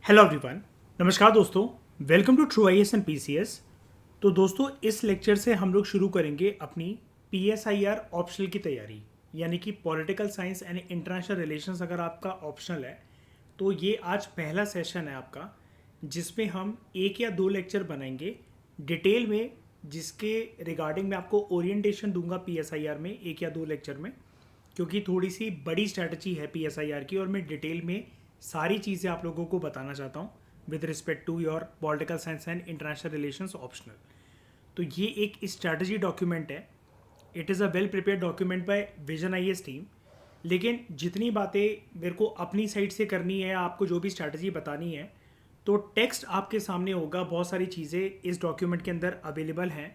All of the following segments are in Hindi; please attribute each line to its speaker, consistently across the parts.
Speaker 1: Hello everyone. नमस्कार दोस्तों। Welcome to true IAS and PCS. तो दोस्तों, इस लेक्चर से हम लोग शुरू करेंगे अपनी पीएसआईआर ऑप्शनल की तैयारी, यानी कि political science and international relations अगर आपका ऑप्शनल है तो ये आज पहला सेशन है आपका, जिसमें हम एक या दो लेक्चर बनाएंगे डिटेल में, जिसके रिगार्डिंग मैं आपको ओरिएंटेशन दूंगा पीएसआईआर में एक या दो लेक्चर में, क्योंकि थोड़ी सी बड़ी स्ट्रैटेजी है पीएसआईआर की और मैं डिटेल में सारी चीज़ें आप लोगों को बताना चाहता हूँ with respect to your political science and international relations optional. तो ये एक स्ट्रैटेजी डॉक्यूमेंट है। It is a well prepared document by vision IAS team. लेकिन जितनी बातें मेरे को अपनी साइड से करनी है, आपको जो भी स्ट्रैटेजी बतानी है, तो टेक्स्ट आपके सामने होगा। बहुत सारी चीज़ें इस डॉक्यूमेंट के अंदर अवेलेबल हैं,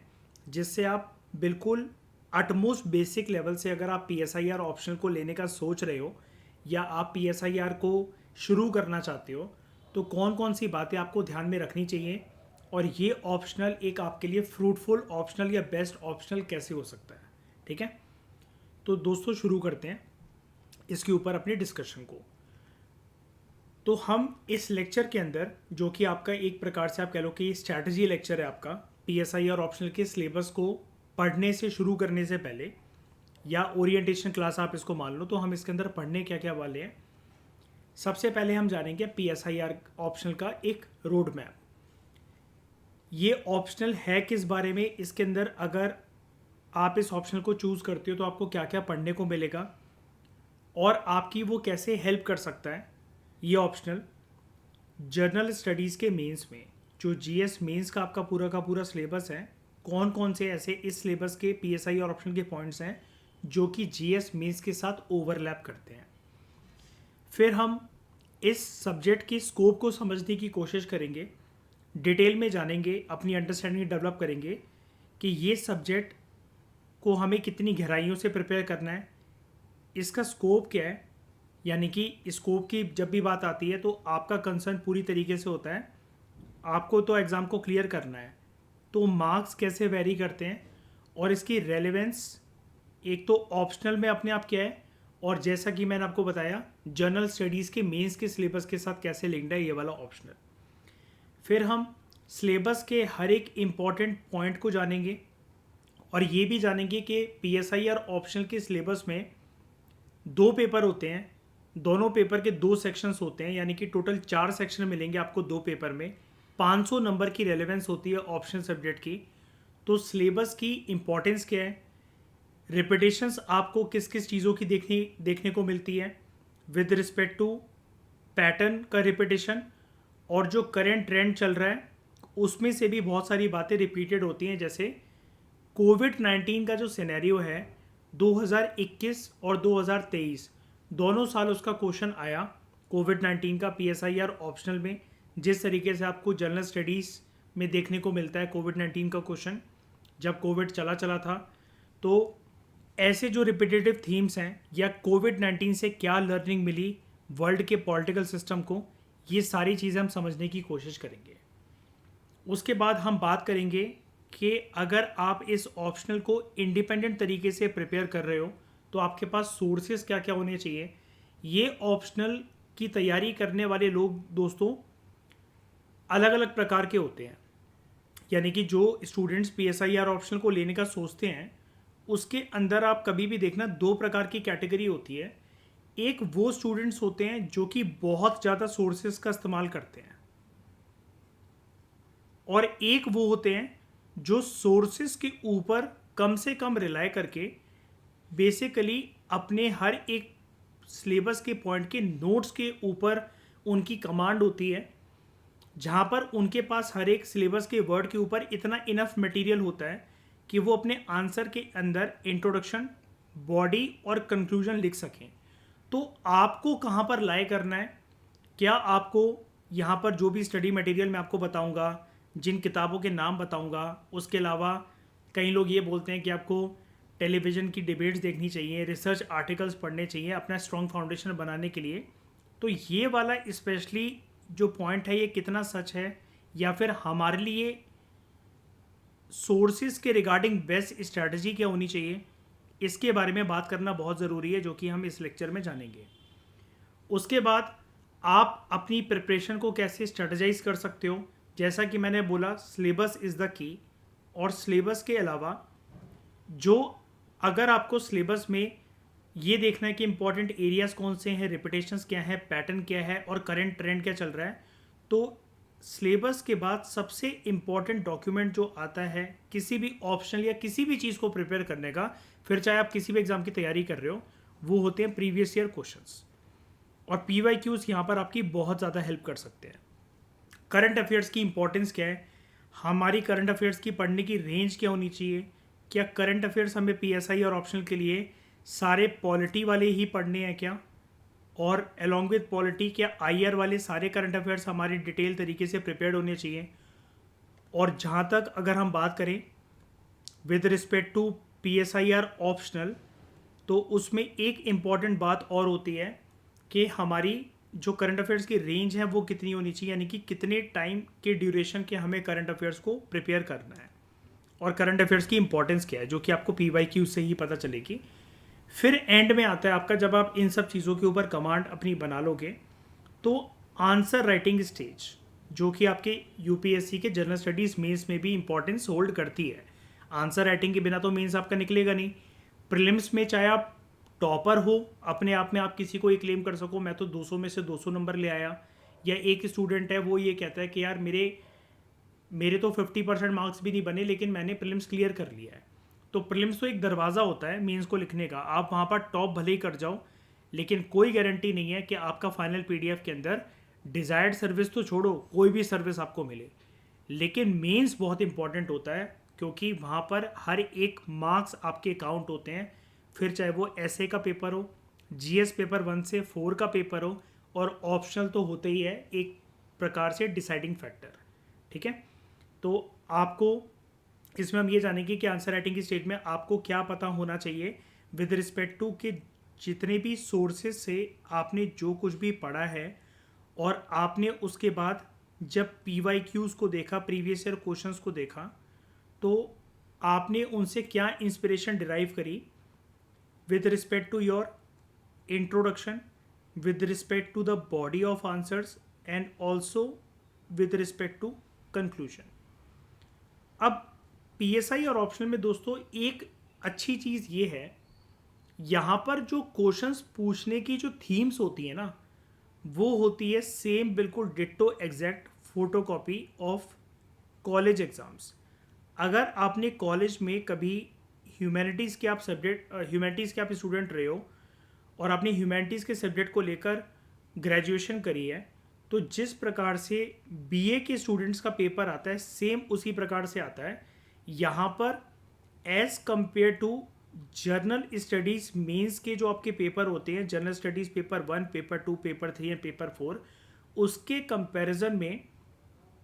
Speaker 1: जिससे आप बिल्कुल अटमोस्ट बेसिक लेवल से, अगर आप पीएसआईआर ऑप्शनल को लेने का सोच रहे हो या आप पीएसआईआर को शुरू करना चाहते हो, तो कौन कौन सी बातें आपको ध्यान में रखनी चाहिए और ये ऑप्शनल एक आपके लिए फ्रूटफुल ऑप्शनल या बेस्ट ऑप्शनल कैसे हो सकता है। ठीक है, तो दोस्तों शुरू करते हैं इसके ऊपर अपने डिस्कशन को। तो हम इस लेक्चर के अंदर, जो कि आपका एक प्रकार से आप कह लो कि स्ट्रैटेजी लेक्चर है आपका पीएसआई और ऑप्शनल के सिलेबस को पढ़ने से शुरू करने से पहले, या ओरिएंटेशन क्लास आप इसको मान लो, तो हम इसके अंदर पढ़ने क्या क्या वाले हैं। सबसे पहले हम जानेंगे पीएसआईआर ऑप्शनल का एक रोड मैप। ये ऑप्शनल है किस बारे में, इसके अंदर अगर आप इस ऑप्शनल को चूज़ करते हो तो आपको क्या क्या पढ़ने को मिलेगा और आपकी वो कैसे हेल्प कर सकता है। ये ऑप्शनल जर्नल स्टडीज़ के मेंस में, जो जीएस मेंस का आपका का पूरा सिलेबस है, कौन कौन से ऐसे इस सिलेबस के पीएसआई और ऑप्शनल के पॉइंट्स हैं जो कि जीएस मेंस के साथ ओवरलैप करते हैं। फिर हम इस सब्जेक्ट की स्कोप को समझने की कोशिश करेंगे, डिटेल में जानेंगे, अपनी अंडरस्टैंडिंग डेवलप करेंगे कि ये सब्जेक्ट को हमें कितनी गहराइयों से प्रिपेयर करना है, इसका स्कोप क्या है। यानी कि स्कोप की जब भी बात आती है तो आपका कंसर्न पूरी तरीके से होता है, आपको तो एग्ज़ाम को क्लियर करना है, तो मार्क्स कैसे वेरी करते हैं और इसकी रेलेवेंस एक तो ऑप्शनल में अपने आप क्या है, और जैसा कि मैंने आपको बताया जर्नल स्टडीज़ के मेंस के सिलेबस के साथ कैसे लिंक्ड है ये वाला ऑप्शनल। फिर हम सिलेबस के हर एक इम्पॉर्टेंट पॉइंट को जानेंगे और ये भी जानेंगे कि पीएसआईआर ऑप्शनल के सिलेबस में दो पेपर होते हैं, दोनों पेपर के दो सेक्शंस होते हैं, यानी कि टोटल 4 सेक्शन मिलेंगे आपको दो पेपर में। 500 नंबर की रेलेवेंस होती है ऑप्शनल सब्जेक्ट की। तो सिलेबस की इम्पोर्टेंस क्या है, रिपीटेशंस आपको किस किस चीज़ों की देखने को मिलती है विद रिस्पेक्ट टू पैटर्न का रिपीटेशन, और जो करेंट ट्रेंड चल रहा है उसमें से भी बहुत सारी बातें रिपीटेड होती हैं। जैसे कोविड-19 का जो सिनेरियो है 2021 और 2023 दोनों साल उसका क्वेश्चन आया कोविड-19 का पीएसआईआर ऑप्शनल में, जिस तरीके से आपको जनरल स्टडीज़ में देखने को मिलता है कोविड-19 का क्वेश्चन जब कोविड चला था। तो ऐसे जो रिपीटेटिव थीम्स हैं या कोविड-19 से क्या लर्निंग मिली वर्ल्ड के पॉलिटिकल सिस्टम को, ये सारी चीज़ें हम समझने की कोशिश करेंगे। उसके बाद हम बात करेंगे कि अगर आप इस ऑप्शनल को इंडिपेंडेंट तरीके से प्रिपेयर कर रहे हो तो आपके पास सोर्सेज क्या क्या होने चाहिए। ये ऑप्शनल की तैयारी करने वाले लोग दोस्तों अलग अलग प्रकार के होते हैं, यानी कि जो स्टूडेंट्स पीएसआईआर ऑप्शनल को लेने का सोचते हैं उसके अंदर आप कभी भी देखना दो प्रकार की कैटेगरी होती है। एक वो स्टूडेंट्स होते हैं जो कि बहुत ज़्यादा सोर्सेज का इस्तेमाल करते हैं, और एक वो होते हैं जो सोर्सेज के ऊपर कम से कम रिलाई करके बेसिकली अपने हर एक सिलेबस के पॉइंट के नोट्स के ऊपर उनकी कमांड होती है, जहाँ पर उनके पास हर एक सिलेबस के वर्ड के ऊपर इतना इनफ मटेरियल होता है कि वो अपने आंसर के अंदर इंट्रोडक्शन, बॉडी और कंक्लूजन लिख सकें। तो आपको कहाँ पर लाई करना है, क्या आपको यहाँ पर जो भी स्टडी मटेरियल मैं आपको बताऊँगा, जिन किताबों के नाम बताऊँगा, उसके अलावा कई लोग ये बोलते हैं कि आपको टेलीविज़न की डिबेट्स देखनी चाहिए, रिसर्च आर्टिकल्स पढ़ने चाहिए अपना स्ट्रॉन्ग फाउंडेशन बनाने के लिए। तो ये वाला स्पेशली जो पॉइंट है ये कितना सच है, या फिर हमारे लिए सोर्सेज के रिगार्डिंग बेस्ट स्ट्रैटेजी क्या होनी चाहिए, इसके बारे में बात करना बहुत ज़रूरी है, जो कि हम इस लेक्चर में जानेंगे। उसके बाद आप अपनी प्रिपरेशन को कैसे स्ट्रेटजाइज कर सकते हो। जैसा कि मैंने बोला, सिलेबस इज़ द की। और सिलेबस के अलावा जो, अगर आपको सिलेबस में ये देखना है कि इंपॉर्टेंट एरियाज कौन से हैं, रिपीटेशंस क्या है, पैटर्न क्या है और करंट ट्रेंड क्या चल रहा है, तो सिलेबस के बाद सबसे इम्पॉर्टेंट डॉक्यूमेंट जो आता है किसी भी ऑप्शनल या किसी भी चीज़ को प्रिपेयर करने का, फिर चाहे आप किसी भी एग्जाम की तैयारी कर रहे हो, वो होते हैं प्रीवियस ईयर क्वेश्चंस। और पी वाई क्यूज़ यहाँ पर आपकी बहुत ज़्यादा हेल्प कर सकते हैं। करंट अफेयर्स की इंपॉर्टेंस क्या है, हमारी करंट अफेयर्स की पढ़ने की रेंज क्या होनी चाहिए, क्या करंट अफेयर्स हमें पीएसआई और ऑप्शनल के लिए सारे पॉलिटी वाले ही पढ़ने हैं क्या, और अलॉन्ग विद पॉलिटी क्या आईआर वाले सारे करंट अफेयर्स हमारे डिटेल तरीके से प्रिपेयर्ड होने चाहिए। और जहाँ तक अगर हम बात करें with respect to PSIR optional, तो उसमें एक इम्पॉर्टेंट बात और होती है कि हमारी जो करंट अफेयर्स की रेंज है वो कितनी होनी चाहिए, यानी कि कितने टाइम के ड्यूरेशन के हमें करंट अफेयर्स को प्रिपेयर करना है और करंट अफेयर्स की इंपॉर्टेंस क्या है, जो कि आपको पी वाई क्यू से ही पता चलेगी। फिर एंड में आता है आपका, जब आप इन सब चीज़ों के ऊपर कमांड अपनी बना लोगे, तो आंसर राइटिंग स्टेज, जो कि आपके यूपीएससी के जनरल स्टडीज़ मेंस में भी इंपॉर्टेंस होल्ड करती है। आंसर राइटिंग के बिना तो मेंस आपका निकलेगा नहीं। प्रीलिम्स में चाहे आप टॉपर हो, अपने आप में आप किसी को ये क्लेम कर सको मैं तो 200 में से 200 नंबर ले आया, या एक स्टूडेंट है वो ये कहता है कि यार मेरे मेरे तो 50% मार्क्स भी नहीं बने लेकिन मैंने प्रीलिम्स क्लियर कर लिया है। तो प्रीलिम्स तो एक दरवाज़ा होता है मेंस को लिखने का, आप वहाँ पर टॉप भले ही कर जाओ, लेकिन कोई गारंटी नहीं है कि आपका फाइनल पीडीएफ के अंदर डिज़ायर्ड सर्विस तो छोड़ो, कोई भी सर्विस आपको मिले। लेकिन मेंस बहुत इंपॉर्टेंट होता है, क्योंकि वहाँ पर हर एक मार्क्स आपके काउंट होते हैं। फिर चाहे वो एसए का पेपर हो, जीएस पेपर 1 से 4 का पेपर हो, और ऑप्शनल तो होते ही है एक प्रकार से डिसाइडिंग फैक्टर। ठीक है, तो आपको इसमें हम ये जानेंगे कि आंसर राइटिंग की स्टेज में आपको क्या पता होना चाहिए विद रिस्पेक्ट टू कि जितने भी सोर्सेज से आपने जो कुछ भी पढ़ा है, और आपने उसके बाद जब पी वाई क्यूज़ को देखा, प्रीवियस ईयर क्वेश्चंस को देखा, तो आपने उनसे क्या इंस्पिरेशन डिराइव करी with respect to your introduction, with respect to the body of answers, and also with respect to conclusion. अब पीएसआई और ऑप्शनल में दोस्तों एक अच्छी चीज़ ये है, यहाँ पर जो क्वेश्चंस पूछने की जो थीम्स होती है ना, वो होती है सेम, बिल्कुल ditto exact photocopy of college exams. अगर आपने कॉलेज में कभी ह्यूमैनिटीज़ के आप स्टूडेंट रहे हो और आपने ह्यूमैनिटीज़ के सब्जेक्ट को लेकर ग्रेजुएशन करी है, तो जिस प्रकार से बीए के स्टूडेंट्स का पेपर आता है सेम उसी प्रकार से आता है यहाँ पर। As compare to general studies mains के जो आपके पेपर होते हैं, general studies paper 1, paper 2, paper 3 and paper 4, उसके कंपैरिजन में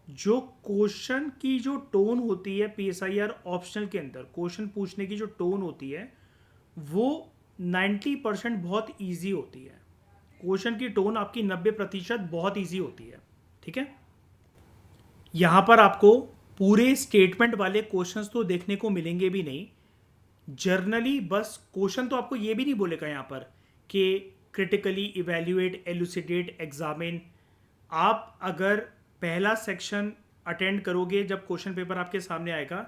Speaker 1: जो क्वेश्चन की जो टोन होती है पीएसआईआर ऑप्शनल के अंदर, क्वेश्चन पूछने की जो टोन होती है वो 90% बहुत इजी होती है। क्वेश्चन की टोन आपकी 90% बहुत इजी होती है। ठीक है, यहाँ पर आपको पूरे स्टेटमेंट वाले क्वेश्चंस तो देखने को मिलेंगे भी नहीं। जर्नली बस क्वेश्चन तो आपको ये भी नहीं बोलेगा यहाँ पर कि क्रिटिकली इवेल्युएट, एलुसिडेट, एग्जामिन। आप अगर पहला सेक्शन अटेंड करोगे, जब क्वेश्चन पेपर आपके सामने आएगा,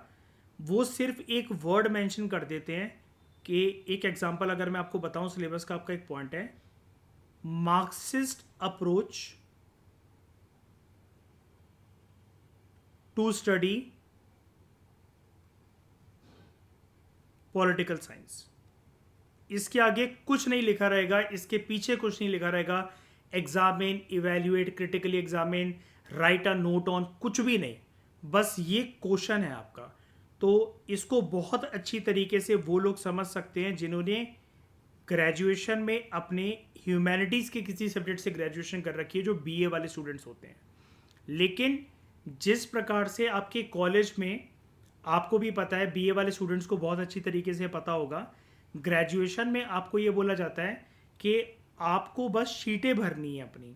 Speaker 1: वो सिर्फ एक वर्ड मेंशन कर देते हैं कि, एक एग्जांपल अगर मैं आपको बताऊं, सिलेबस का आपका एक पॉइंट है, Marxist approach to study political science. इसके आगे कुछ नहीं लिखा रहेगा, इसके पीछे कुछ नहीं लिखा रहेगा, examine, evaluate, critically examine, right a note on, कुछ भी नहीं, बस ये क्वेश्चन है आपका। तो इसको बहुत अच्छी तरीके से वो लोग समझ सकते हैं जिन्होंने ग्रेजुएशन में अपने ह्यूमैनिटीज़ के किसी सब्जेक्ट से ग्रेजुएशन कर रखी है, जो बीए वाले स्टूडेंट्स होते हैं। लेकिन जिस प्रकार से आपके कॉलेज में, आपको भी पता है, बीए वाले स्टूडेंट्स को बहुत अच्छी तरीके से पता होगा, ग्रेजुएशन में आपको ये बोला जाता है कि आपको बस शीटें भरनी है अपनी,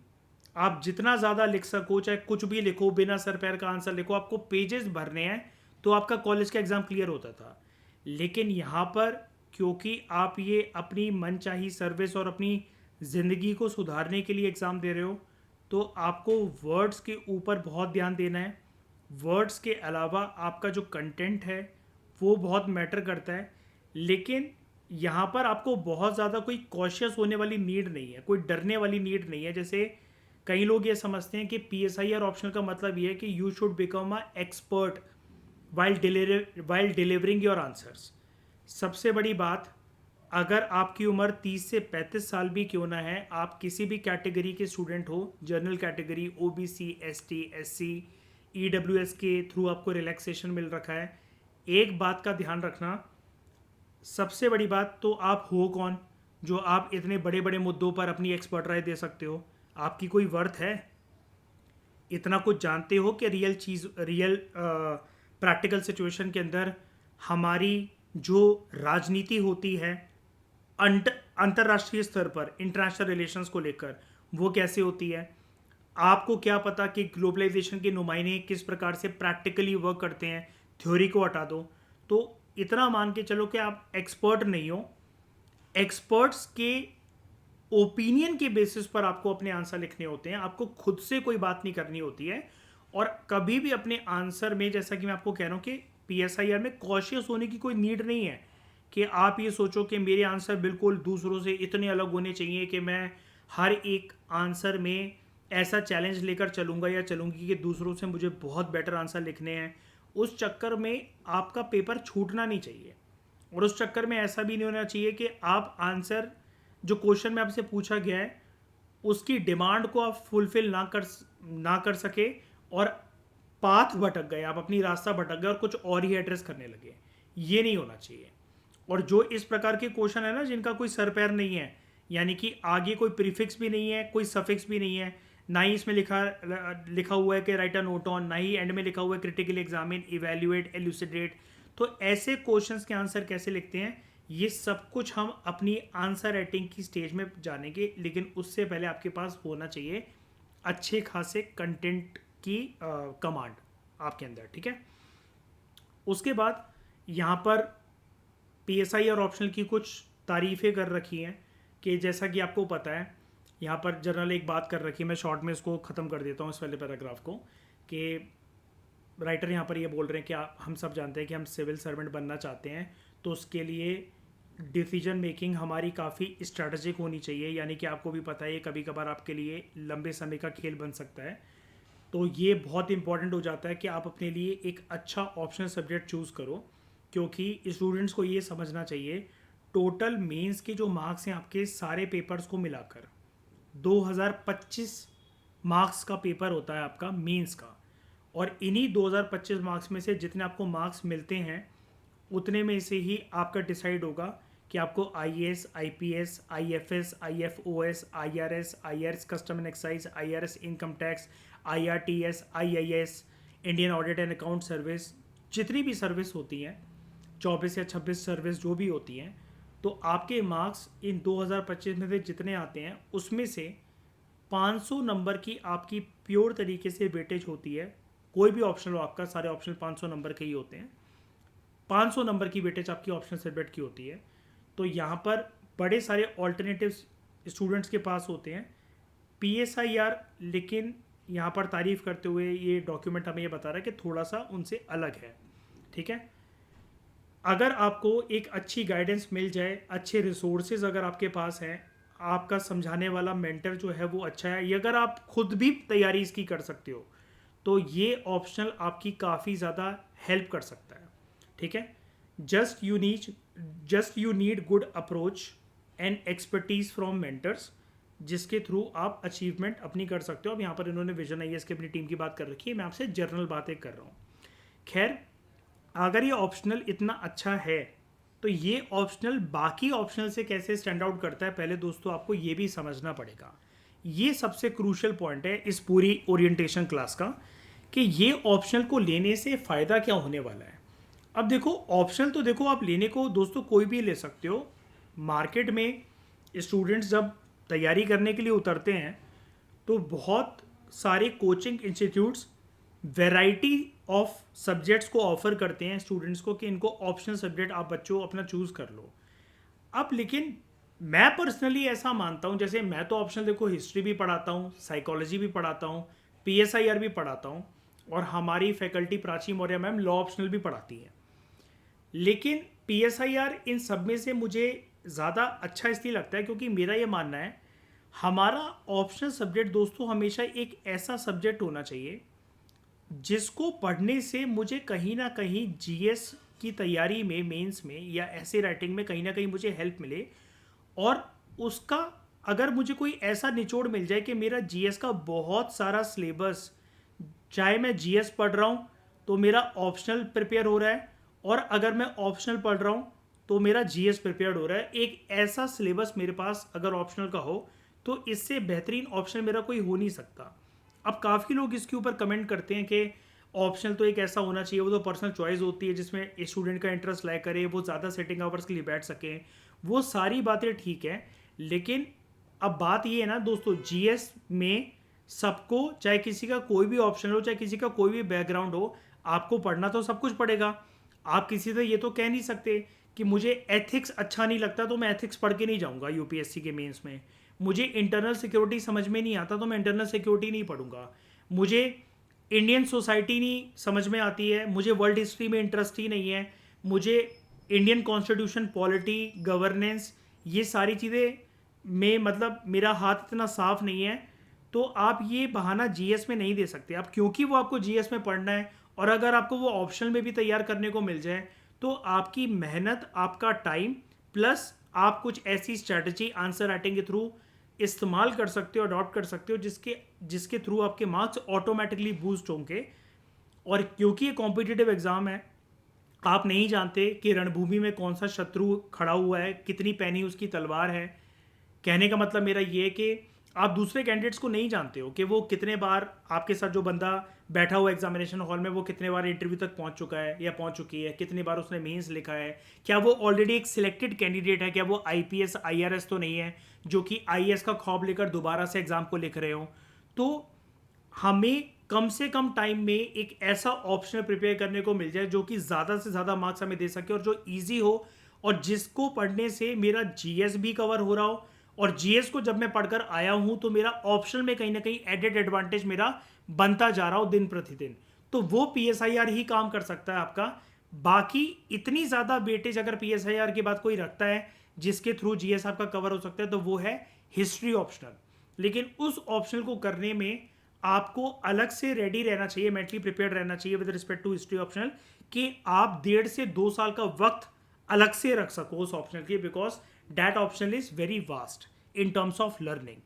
Speaker 1: आप जितना ज़्यादा लिख सको, चाहे कुछ भी लिखो, बिना सर पैर का आंसर लिखो, आपको पेजेस भरने हैं, तो आपका कॉलेज का एग्ज़ाम क्लियर होता था। लेकिन यहाँ पर क्योंकि आप ये अपनी मनचाही सर्विस और अपनी ज़िंदगी को सुधारने के लिए एग्ज़ाम दे रहे हो, तो आपको वर्ड्स के ऊपर बहुत ध्यान देना है। वर्ड्स के अलावा आपका जो कंटेंट है वो बहुत मैटर करता है, लेकिन यहाँ पर आपको बहुत ज़्यादा कोई कॉशियस होने वाली नीड नहीं है, कोई डरने वाली नीड नहीं है। जैसे कई लोग ये समझते हैं कि PSIR ऑप्शनल का मतलब ये है कि you should become a expert while delivering your answers. सबसे बड़ी बात, अगर आपकी उम्र 30 से 35 साल भी क्यों ना है, आप किसी भी कैटेगरी के स्टूडेंट हो, general category, OBC, ST, SC, EWS के थ्रू आपको रिलैक्सेशन मिल रखा है, एक बात का ध्यान रखना, सबसे बड़ी बात तो आप हो कौन जो आप इतने बड़े बड़े मुद्दों पर अपनी एक्सपर्ट राय दे सकते हो? आपकी कोई वर्थ है? इतना कुछ जानते हो कि रियल प्रैक्टिकल सिचुएशन के अंदर हमारी जो राजनीति होती है अंतर्राष्ट्रीय स्तर पर इंटरनेशनल रिलेशंस को लेकर, वो कैसे होती है? आपको क्या पता कि ग्लोबलाइजेशन के नुमाइंदे किस प्रकार से प्रैक्टिकली वर्क करते हैं? थ्योरी को हटा दो। तो इतना मान के चलो कि आप एक्सपर्ट नहीं हो, एक्सपर्ट्स के ओपिनियन के बेसिस पर आपको अपने आंसर लिखने होते हैं, आपको खुद से कोई बात नहीं करनी होती है। और कभी भी अपने आंसर में, जैसा कि मैं आपको कह रहा हूँ कि PSIR में कॉशियस होने की कोई नीड नहीं है कि आप ये सोचो कि मेरे आंसर बिल्कुल दूसरों से इतने अलग होने चाहिए कि मैं हर एक आंसर में ऐसा चैलेंज लेकर चलूँगा या चलूँगी कि दूसरों से मुझे बहुत बेटर आंसर लिखने हैं। उस चक्कर में आपका पेपर छूटना नहीं चाहिए, और उस चक्कर में ऐसा भी नहीं होना चाहिए कि आप आंसर जो क्वेश्चन में आपसे पूछा गया है उसकी डिमांड को आप फुलफिल ना कर सके और पाथ भटक गए, आप अपनी रास्ता भटक गए और कुछ और ही एड्रेस करने लगे। ये नहीं होना चाहिए। और जो इस प्रकार के क्वेश्चन है ना जिनका कोई सर पैर नहीं है, यानी कि आगे कोई प्रीफिक्स भी नहीं है, कोई सफिक्स भी नहीं है, ना ही इसमें लिखा हुआ है कि राइट अ नोट ऑन, ना ही एंड में लिखा हुआ है क्रिटिकली एग्जामिन, इवेल्युएट, एल्यूसिडेट, तो ऐसे क्वेश्चंस के आंसर कैसे लिखते हैं, ये सब कुछ हम अपनी आंसर राइटिंग की स्टेज में जानेंगे। लेकिन उससे पहले आपके पास होना चाहिए अच्छे खासे कंटेंट की कमांड आपके अंदर, ठीक है। उसके बाद यहाँ पर PSIR ऑप्शनल की कुछ तारीफ़ें कर रखी हैं कि जैसा कि आपको पता है, यहाँ पर जनरल एक बात कर रखी है, मैं शॉर्ट में इसको ख़त्म कर देता हूँ इस वाले पैराग्राफ को, कि राइटर यहाँ पर ये बोल रहे हैं कि हम सब जानते हैं कि हम सिविल सर्वेंट बनना चाहते हैं, तो उसके लिए डिसीजन मेकिंग हमारी काफ़ी स्ट्रैटेजिक होनी चाहिए। यानी कि आपको भी पता है ये कभी कभार आपके लिए लंबे समय का खेल बन सकता है। तो ये बहुत इंपॉर्टेंट हो जाता है कि आप अपने लिए एक अच्छा ऑप्शनल सब्जेक्ट चूज़ करो, क्योंकि स्टूडेंट्स को ये समझना चाहिए टोटल मेंस के जो मार्क्स हैं आपके सारे पेपर्स को मिलाकर 2025 मार्क्स का पेपर होता है आपका मेंस का, और इन्हीं 2025 मार्क्स में से जितने आपको मार्क्स मिलते हैं उतने में से ही आपका डिसाइड होगा कि आपको IAS, IPS, IFS, IFOS, IRS custom and excise, IRS income tax, IRTS, IIS, Indian audit and account service, जितनी भी सर्विस होती हैं 24 या 26 सर्विस जो भी होती हैं, तो आपके मार्क्स इन 2025 में से जितने आते हैं उसमें से 500 नंबर की आपकी प्योर तरीके से वेटेज होती है। कोई भी ऑप्शनल हो आपका, सारे ऑप्शनल 500 नंबर के ही होते हैं, 500 नंबर की वेटेज आपकी ऑप्शनल सब्जेक्ट की होती है। तो यहाँ पर बड़े सारे ऑल्टरनेटिव स्टूडेंट्स के पास होते हैं PSIR, लेकिन यहाँ पर तारीफ़ करते हुए ये डॉक्यूमेंट हमें ये बता रहा है कि थोड़ा सा उनसे अलग है, ठीक है। अगर आपको एक अच्छी गाइडेंस मिल जाए, अच्छे रिसोर्सेज अगर आपके पास हैं, आपका समझाने वाला मेंटर जो है वो अच्छा है, ये अगर आप खुद भी तैयारी इसकी कर सकते हो, तो ये ऑप्शनल आपकी काफ़ी ज़्यादा हेल्प कर सकता है, ठीक है। Just you need good approach and expertise from mentors, जिसके थ्रू आप अचीवमेंट अपनी कर सकते हो। अब यहाँ पर इन्होंने विजन IAS की अपनी टीम की बात कर रखी है, मैं आपसे जनरल बातें कर रहा हूँ। खैर, अगर ये ऑप्शनल इतना अच्छा है तो ये ऑप्शनल बाकी ऑप्शनल से कैसे स्टैंड आउट करता है, पहले दोस्तों आपको ये भी समझना पड़ेगा। ये सबसे क्रूशियल पॉइंट है इस पूरी ओरिएंटेशन क्लास का, कि ये ऑप्शनल को लेने से फ़ायदा क्या होने वाला है। अब देखो, ऑप्शनल तो देखो आप लेने को दोस्तों कोई भी ले सकते हो। मार्केट में स्टूडेंट्स जब तैयारी करने के लिए उतरते हैं तो बहुत सारे coaching institutes variety of subjects को ऑफर करते हैं स्टूडेंट्स को कि इनको ऑप्शनल सब्जेक्ट आप बच्चों अपना चूज़ कर लो। अब लेकिन मैं पर्सनली ऐसा मानता हूँ, जैसे मैं तो ऑप्शनल देखो हिस्ट्री भी पढ़ाता हूँ, साइकोलॉजी भी पढ़ाता हूँ, पीएसआईआर भी पढ़ाता हूँ, और हमारी faculty Prachi Maurya ma'am law optional भी पढ़ाती है। लेकिन पीएसआईआर इन सब में से मुझे ज़्यादा अच्छा इसलिए लगता है क्योंकि मेरा ये मानना है हमारा ऑप्शनल सब्जेक्ट दोस्तों हमेशा एक ऐसा सब्जेक्ट होना चाहिए जिसको पढ़ने से मुझे कहीं ना कहीं जीएस की तैयारी में, मेंस में या ऐसे राइटिंग में कहीं ना कहीं मुझे हेल्प मिले। और उसका अगर मुझे कोई ऐसा निचोड़ मिल जाए कि मेरा जीएस का बहुत सारा सिलेबस, चाहे मैं जीएस पढ़ रहा हूँ तो मेरा ऑप्शनल प्रिपेयर हो रहा है, और अगर मैं ऑप्शनल पढ़ रहा हूँ तो मेरा जीएस प्रिपेयर्ड हो रहा है, एक ऐसा सिलेबस मेरे पास अगर ऑप्शनल का हो तो इससे बेहतरीन ऑप्शन मेरा कोई हो नहीं सकता। अब काफ़ी लोग इसके ऊपर कमेंट करते हैं कि ऑप्शनल तो एक ऐसा होना चाहिए, वो तो पर्सनल चॉइस होती है जिसमें स्टूडेंट का इंटरेस्ट लाइक करे, वो ज़्यादा सेटिंग आवर्स के लिए बैठ सके। वो सारी बातें ठीक है, लेकिन अब बात ये है ना दोस्तों, जीएस में सबको, चाहे किसी का कोई भी ऑप्शन हो, चाहे किसी का कोई भी बैकग्राउंड हो, आपको पढ़ना तो सब कुछ पड़ेगा। आप किसी से ये तो कह नहीं सकते कि मुझे एथिक्स अच्छा नहीं लगता तो मैं एथिक्स पढ़ के नहीं जाऊंगा यूपीएससी के मेंस में। मुझे इंटरनल सिक्योरिटी समझ में नहीं आता तो मैं इंटरनल सिक्योरिटी नहीं पढ़ूंगा। मुझे इंडियन सोसाइटी नहीं समझ में आती है, मुझे वर्ल्ड हिस्ट्री में इंटरेस्ट ही नहीं है, मुझे इंडियन कॉन्स्टिट्यूशन, पॉलिटी, गवर्नेंस, ये सारी चीज़ें में मतलब मेरा हाथ इतना साफ नहीं है। तो आप ये बहाना जीएस में नहीं दे सकते आप, क्योंकि वो आपको जीएस में पढ़ना है। और अगर आपको वो ऑप्शनल में भी तैयार करने को मिल जाए तो आपकी मेहनत, आपका टाइम, प्लस आप कुछ ऐसी स्ट्रैटेजी आंसर राइटिंग के थ्रू इस्तेमाल कर सकते हो, अडॉप्ट कर सकते हो, जिसके जिसके थ्रू आपके मार्क्स ऑटोमेटिकली बूस्ट होंगे। और क्योंकि ये कॉम्पिटिटिव एग्जाम है, आप नहीं जानते कि रणभूमि में कौन सा शत्रु खड़ा हुआ है, कितनी पैनी उसकी तलवार है। कहने का मतलब मेरा ये है कि आप दूसरे कैंडिडेट्स को नहीं जानते हो कि वो कितने बार, आपके साथ जो बंदा बैठा हुआ एग्जामिनेशन हॉल में, वो कितने बार इंटरव्यू तक पहुंच चुका है या पहुंच चुकी है, कितनी बार उसने मेंस लिखा है, क्या वो ऑलरेडी एक सिलेक्टेड कैंडिडेट है, क्या वो आईपीएस आईआरएस तो नहीं है जो कि आईएएस का खौफ लेकर दोबारा से एग्जाम को लिख रहे हो। तो हमें कम से कम टाइम में एक ऐसा ऑप्शन प्रिपेयर करने को मिल जाए जो कि ज़्यादा से ज़्यादा मार्क्स हमें दे सके और जो इजी हो, और जिसको पढ़ने से मेरा जीएस भी कवर हो रहा हो। और जीएस को जब मैं पढ़कर आया हूं तो मेरा ऑप्शनल में कहीं ना कहीं एडेड एडवांटेज मेरा बनता जा रहा हो दिन प्रतिदिन। तो वो पीएसआईआर ही काम कर सकता है आपका। बाकी इतनी ज़्यादा वेटेज अगर पीएसआईआर की बात कोई रखता है जिसके थ्रू जीएस आपका कवर हो सकता है तो वो है हिस्ट्री ऑप्शनल। लेकिन उस ऑप्शनल को करने में आपको अलग से रेडी रहना चाहिए, मेंटली प्रिपेयर्ड रहना चाहिए with respect to history optional, कि आप 1.5 से 2 साल का वक्त अलग से रख सको उस ऑप्शनल के, because that optional is very vast in terms of learning.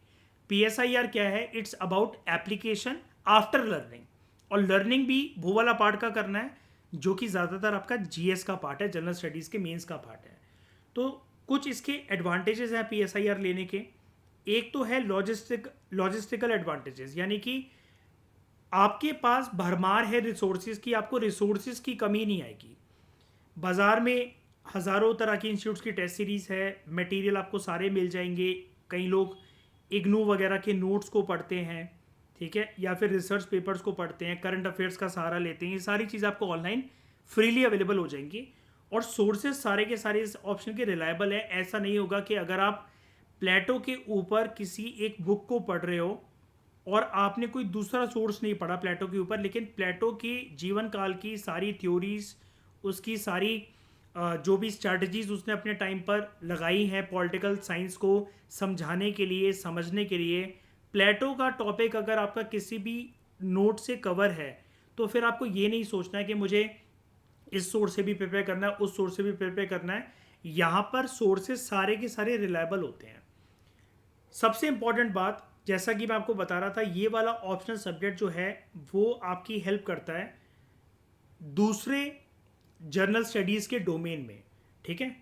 Speaker 1: PSIR क्या है, it's about application after learning, और लर्निंग भी वो वाला पार्ट का करना है जो कि ज़्यादातर आपका जीएस का पार्ट है, जनरल स्टडीज़ के मेंस का पार्ट है। तो कुछ इसके एडवांटेजेस हैं पीएसआईआर लेने के। एक तो है लॉजिस्टिकल एडवांटेजेस, यानी कि आपके पास भरमार है रिसोर्सेज की, आपको रिसोर्सेज की कमी नहीं आएगी। बाज़ार में हज़ारों तरह की इंस्टीट्यूट्स की टेस्ट सीरीज़ है, मटेरियल आपको सारे मिल जाएंगे। कई लोग इग्नू वगैरह के नोट्स को पढ़ते हैं, ठीक है, या फिर रिसर्च पेपर्स को पढ़ते हैं, करंट अफेयर्स का सहारा लेते हैं। ये सारी चीज़ आपको ऑनलाइन फ्रीली अवेलेबल हो जाएंगी, और सोर्सेज सारे के सारे इस ऑप्शन के रिलायबल है। ऐसा नहीं होगा कि अगर आप प्लेटो के ऊपर किसी एक बुक को पढ़ रहे हो और आपने कोई दूसरा सोर्स नहीं पढ़ा प्लेटो के ऊपर, लेकिन प्लेटो के जीवन काल की सारी थ्योरीज, उसकी सारी जो भी स्ट्रैटेजीज उसने अपने टाइम पर लगाई हैं पॉलिटिकल साइंस को समझाने के लिए, समझने के लिए, प्लेटो का टॉपिक अगर आपका किसी भी नोट से कवर है तो फिर आपको ये नहीं सोचना है कि मुझे इस सोर्स से भी प्रिपेयर करना है, उस सोर्स से भी प्रिपेयर करना है। यहाँ पर सोर्सेज सारे के सारे रिलायबल होते हैं। सबसे इंपॉर्टेंट बात, जैसा कि मैं आपको बता रहा था, ये वाला ऑप्शनल सब्जेक्ट जो है वो आपकी हेल्प करता है दूसरे जर्नल स्टडीज़ के डोमेन में, ठीक है।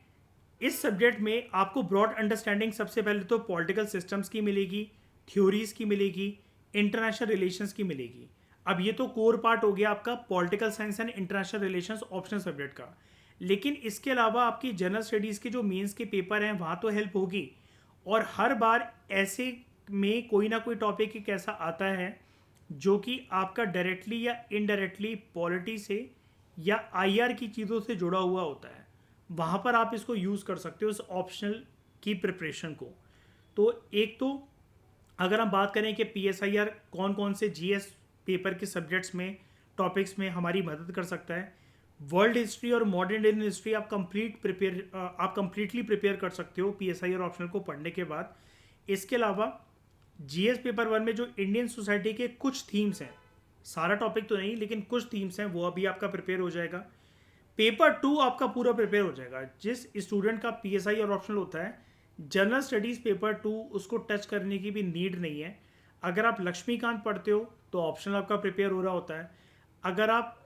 Speaker 1: इस सब्जेक्ट में आपको ब्रॉड अंडरस्टैंडिंग सबसे पहले तो पॉलिटिकल सिस्टम्स की मिलेगी, थ्योरीज की मिलेगी, इंटरनेशनल रिलेशंस की मिलेगी। अब ये तो कोर पार्ट हो गया आपका political science and international relations optional subject का। लेकिन इसके अलावा आपकी जनरल स्टडीज़ के जो मेंस के पेपर हैं वहाँ तो हेल्प होगी, और हर बार ऐसे में कोई ना कोई टॉपिक एक ऐसा आता है जो कि आपका डायरेक्टली या इनडायरेक्टली पॉलिटी से या आईआर की चीज़ों से जुड़ा हुआ होता है। वहाँ पर आप इसको यूज़ कर सकते हो इस ऑप्शनल की प्रिपरेशन को। तो एक तो अगर हम बात करें कि PSIR कौन कौन से GS पेपर के सब्जेक्ट्स में, टॉपिक्स में हमारी मदद कर सकता है, वर्ल्ड हिस्ट्री और मॉडर्न इंडियन हिस्ट्री आप कंप्लीटली प्रिपेयर कर सकते हो PSIR ऑप्शनल को पढ़ने के बाद। इसके अलावा GS पेपर 1 में जो इंडियन सोसाइटी के कुछ थीम्स हैं, सारा टॉपिक तो नहीं लेकिन कुछ थीम्स हैं, वो अभी आपका प्रिपेयर हो जाएगा। पेपर 2 आपका पूरा प्रिपेयर हो जाएगा। जिस स्टूडेंट का PSIR ऑप्शनल होता है, जनरल स्टडीज़ पेपर 2 उसको टच करने की भी नीड नहीं है। अगर आप लक्ष्मीकांत पढ़ते हो तो ऑप्शनल आपका प्रिपेयर हो रहा होता है। अगर आप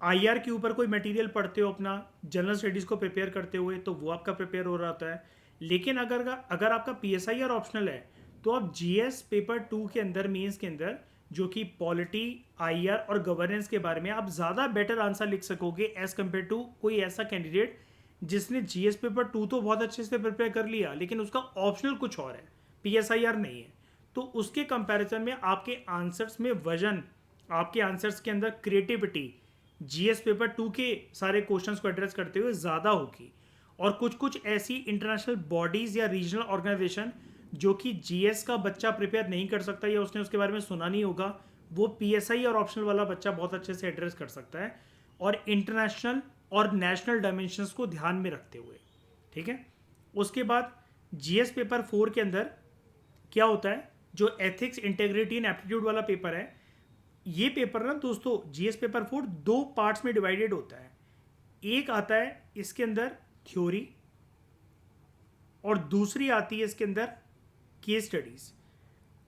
Speaker 1: IR के ऊपर कोई मटेरियल पढ़ते हो अपना जनरल स्टडीज़ को प्रिपेयर करते हुए, तो वो आपका प्रिपेयर हो रहा होता है। लेकिन अगर आपका PSIR ऑप्शनल है तो आप GS पेपर 2 के अंदर, मेंस के अंदर, जो कि पॉलिटी, IR और गवर्नेंस के बारे में, आप ज़्यादा बेटर आंसर लिख सकोगे एज़ कम्पेयर टू कोई ऐसा कैंडिडेट जिसने GS पेपर 2 तो बहुत अच्छे से प्रिपेयर कर लिया लेकिन उसका ऑप्शनल कुछ और है, PSIR नहीं है। तो उसके कंपैरिजन में आपके आंसर्स में वजन, आपके आंसर्स के अंदर क्रिएटिविटी GS पेपर 2 के सारे क्वेश्चंस को एड्रेस करते हुए ज़्यादा होगी। और कुछ कुछ ऐसी इंटरनेशनल बॉडीज़ या रीजनल ऑर्गेनाइजेशन जो कि GS का बच्चा प्रिपेयर नहीं कर सकता या उसने उसके बारे में सुना नहीं होगा, वो PSI और ऑप्शनल वाला बच्चा बहुत अच्छे से एड्रेस कर सकता है, और इंटरनेशनल और नेशनल डायमेंशंस को ध्यान में रखते हुए। ठीक है। उसके बाद GS पेपर 4 के अंदर क्या होता है, जो एथिक्स, इंटेग्रिटी एंड एप्टीट्यूड वाला पेपर है, ये पेपर ना दोस्तों, GS पेपर 4 2 पार्ट्स में डिवाइडेड होता है। एक आता है इसके अंदर थ्योरी और दूसरी आती है इसके अंदर केस स्टडीज़।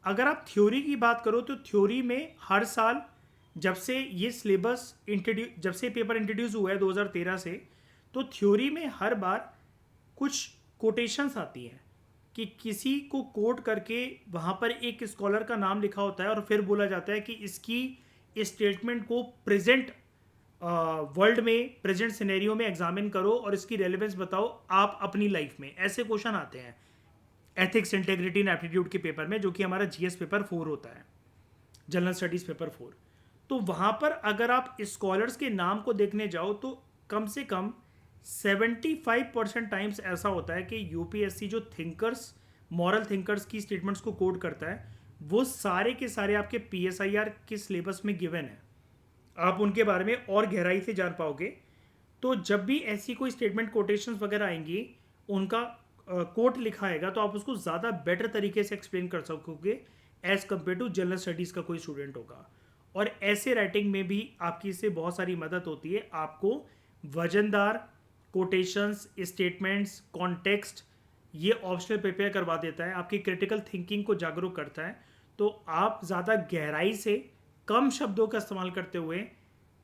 Speaker 1: अगर आप थ्योरी की बात करो तो थ्योरी में हर साल, जब से ये सिलेबस जब से पेपर इंट्रोड्यूस हुआ है 2013 से, तो थ्योरी में हर बार कुछ कोटेशंस आती हैं कि किसी को कोट करके वहाँ पर एक स्कॉलर का नाम लिखा होता है और फिर बोला जाता है कि इसकी स्टेटमेंट को प्रेजेंट वर्ल्ड में, प्रेजेंट सिनेरियो में एग्जामिन करो और इसकी रेलेवेंस बताओ आप अपनी लाइफ में। ऐसे क्वेश्चन आते हैं एथिक्स, इंटेग्रिटी एंड एप्टीट्यूड के पेपर में, जो कि हमारा GS पेपर 4 होता है, जनरल स्टडीज़ पेपर 4। तो वहाँ पर अगर आप स्कॉलर्स के नाम को देखने जाओ तो कम से कम 75% टाइम्स ऐसा होता है कि UPSC जो थिंकर्स, मॉरल थिंकर्स की स्टेटमेंट्स को कोड करता है, वो सारे के सारे आपके PSIR के सिलेबस में गिवन है। आप उनके बारे में और गहराई से जान पाओगे। तो जब भी ऐसी कोई स्टेटमेंट, कोटेशंस वगैरह आएंगी, उनका कोट लिखा आएगा, तो आप उसको ज़्यादा बेटर तरीके से एक्सप्लेन कर सकोगे as compare to general studies का कोई स्टूडेंट होगा। और ऐसे राइटिंग में भी आपकी इससे बहुत सारी मदद होती है। आपको वजनदार कोटेशंस, स्टेटमेंट्स, कॉन्टेक्स्ट, ये ऑप्शनल प्रिपेयर करवा देता है, आपकी क्रिटिकल थिंकिंग को जागरूक करता है। तो आप ज़्यादा गहराई से, कम शब्दों का इस्तेमाल करते हुए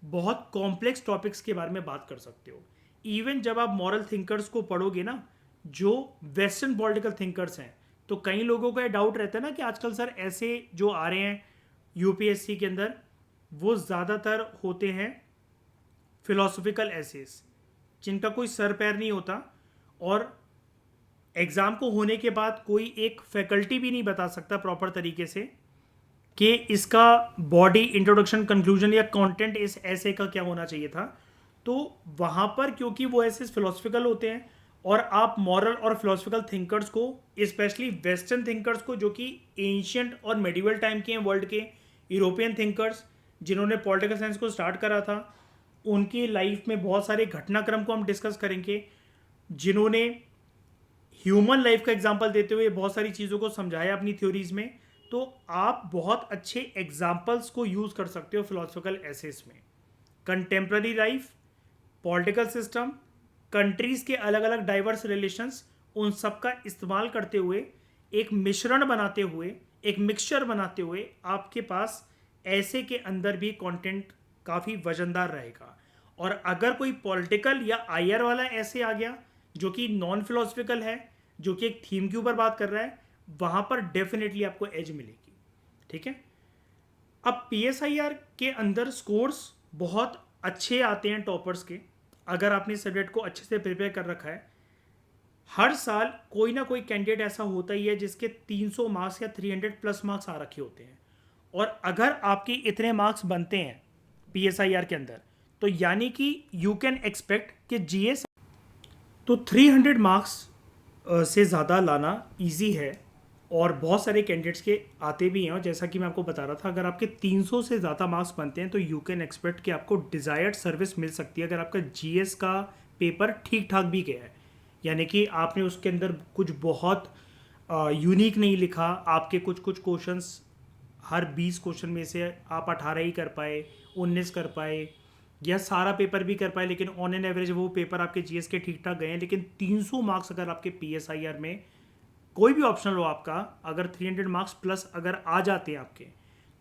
Speaker 1: बहुत कॉम्प्लेक्स टॉपिक्स के बारे में बात कर सकते हो। इवन जब आप मॉरल थिंकर्स को पढ़ोगे ना, जो वेस्टर्न पॉलिटिकल थिंकर्स हैं, तो कई लोगों का डाउट रहता है ना कि आजकल सर ऐसे जो आ रहे हैं UPSC के अंदर, वो ज़्यादातर होते हैं फिलोसफिकल एसेस जिनका कोई सर पैर नहीं होता, और एग्ज़ाम को होने के बाद कोई एक फैकल्टी भी नहीं बता सकता प्रॉपर तरीके से कि इसका बॉडी, इंट्रोडक्शन, कंक्लूजन या कंटेंट इस ऐसे का क्या होना चाहिए था। तो वहाँ पर क्योंकि वो ऐसे फिलोसफिकल होते हैं, और आप मॉरल और फिलोसफिकल थिंकर्स को, स्पेशली वेस्टर्न थिंकर्स को जो कि एंशियंट और मेडिवल टाइम के हैं, वर्ल्ड के यूरोपियन थिंकर्स जिन्होंने पॉलिटिकल साइंस को स्टार्ट करा था, उनकी लाइफ में बहुत सारे घटनाक्रम को हम डिस्कस करेंगे, जिन्होंने ह्यूमन लाइफ का एग्जाम्पल देते हुए बहुत सारी चीज़ों को समझाया अपनी थ्योरीज में। तो आप बहुत अच्छे एग्जाम्पल्स को यूज़ कर सकते हो फिलोसफिकल एसेस में। Contemporary life, political system, countries के अलग अलग डाइवर्स रिलेशंस, उन सब का इस्तेमाल करते हुए, एक मिश्रण बनाते हुए, एक मिक्सचर बनाते हुए, आपके पास ऐसे के अंदर भी कंटेंट काफ़ी वजनदार रहेगा। और अगर कोई पॉलिटिकल या IR वाला ऐसे आ गया जो कि नॉन फिलोसफिकल है, जो कि एक थीम के ऊपर बात कर रहा है, वहाँ पर डेफिनेटली आपको एज मिलेगी। ठीक है। अब PSIR के अंदर स्कोर्स बहुत अच्छे आते हैं टॉपर्स के, अगर आपने सब्जेक्ट को अच्छे से प्रिपेयर कर रखा है। हर साल कोई ना कोई कैंडिडेट ऐसा होता ही है जिसके 300 मार्क्स या 300+ मार्क्स आ रखे होते हैं, और अगर आपके इतने मार्क्स बनते हैं PSIR के अंदर, तो यानी कि यू कैन एक्सपेक्ट कि GS तो 300 मार्क्स से ज़्यादा लाना इजी है और बहुत सारे कैंडिडेट्स के आते भी हैं। और जैसा कि मैं आपको बता रहा था, अगर आपके 300 से ज़्यादा मार्क्स बनते हैं तो यू कैन एक्सपेक्ट कि आपको डिज़ायर्ड सर्विस मिल सकती है अगर आपका जीएस का पेपर ठीक ठाक भी गया है। यानी कि आपने उसके अंदर कुछ बहुत यूनिक नहीं लिखा, आपके कुछ कुछ क्वेश्चंस हर 20 क्वेश्चन में से आप 18 ही कर पाए, 19 कर पाए, या सारा पेपर भी कर पाए, लेकिन ऑन एन एवरेज वो पेपर आपके जीएस के ठीक ठाक गए हैं। लेकिन 300 मार्क्स अगर आपके पीएसआईआर में कोई भी ऑप्शनल हो आपका, अगर 300 मार्क्स प्लस अगर आ जाते हैं आपके,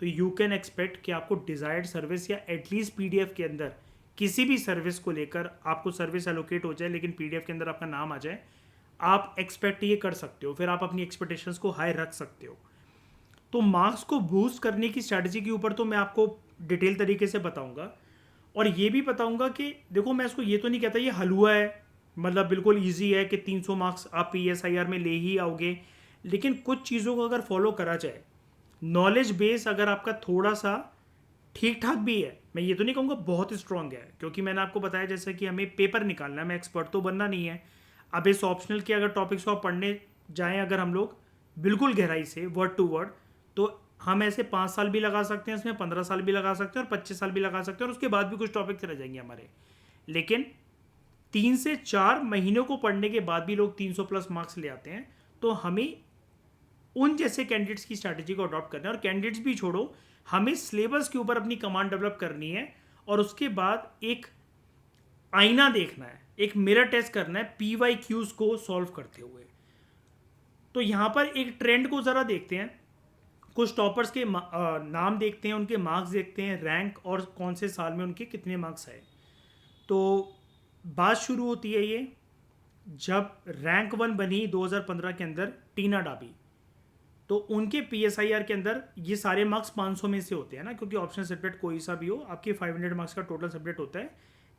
Speaker 1: तो यू कैन एक्सपेक्ट कि आपको डिज़ायर्ड सर्विस या एटलीस्ट पीडीएफ के अंदर किसी भी सर्विस को लेकर आपको सर्विस एलोकेट हो जाए, लेकिन पीडीएफ के अंदर आपका नाम आ जाए, आप एक्सपेक्ट ये कर सकते हो। फिर आप अपनी एक्सपेक्टेशंस को हाई रख सकते हो। तो मार्क्स को बूस्ट करने की स्ट्रैटेजी के ऊपर तो मैं आपको डिटेल तरीके से बताऊंगा, और ये भी बताऊंगा कि देखो, मैं इसको ये तो नहीं कहता ये हलवा है, मतलब बिल्कुल इजी है कि 300 मार्क्स आप पीएसआईआर में ले ही आओगे। लेकिन कुछ चीज़ों को अगर फॉलो करा जाए, नॉलेज बेस अगर आपका थोड़ा सा ठीक ठाक भी है, मैं ये तो नहीं कहूँगा बहुत स्ट्रांग है, क्योंकि मैंने आपको बताया जैसे कि हमें पेपर निकालना है, मैं एक्सपर्ट तो बनना नहीं है। अब इस ऑप्शनल के अगर टॉपिक्स को आप पढ़ने जाएं अगर हम लोग बिल्कुल गहराई से वर्ड टू वर्ड, तो हम ऐसे 5 साल भी लगा सकते हैं इसमें, 15 साल भी लगा सकते हैं और 25 साल भी लगा सकते हैं, और उसके बाद भी कुछ टॉपिक्स रह जाएंगे हमारे। लेकिन 3 से 4 महीनों को पढ़ने के बाद भी लोग 300 प्लस मार्क्स ले आते हैं। तो हमें उन जैसे कैंडिडेट्स की स्ट्रैटेजी को अडॉप्ट करना है, और कैंडिडेट्स भी छोड़ो, हमें सिलेबस के ऊपर अपनी कमांड डेवलप करनी है, और उसके बाद एक आईना देखना है, एक मिरर टेस्ट करना है पीवाई क्यूज को सॉल्व करते हुए। तो यहाँ पर एक ट्रेंड को ज़रा देखते हैं, कुछ टॉपर्स के नाम देखते हैं, उनके मार्क्स देखते हैं, रैंक और कौन से साल में उनके कितने मार्क्स आए। तो बात शुरू होती है ये जब रैंक 1 बनी 2015 के अंदर टीना डाबी। तो उनके पीएसआईआर के अंदर ये सारे मार्क्स 500 में से होते हैं ना, क्योंकि ऑप्शनल सब्जेक्ट कोई सा भी हो, आपके 500 मार्क्स का टोटल सब्जेक्ट होता है,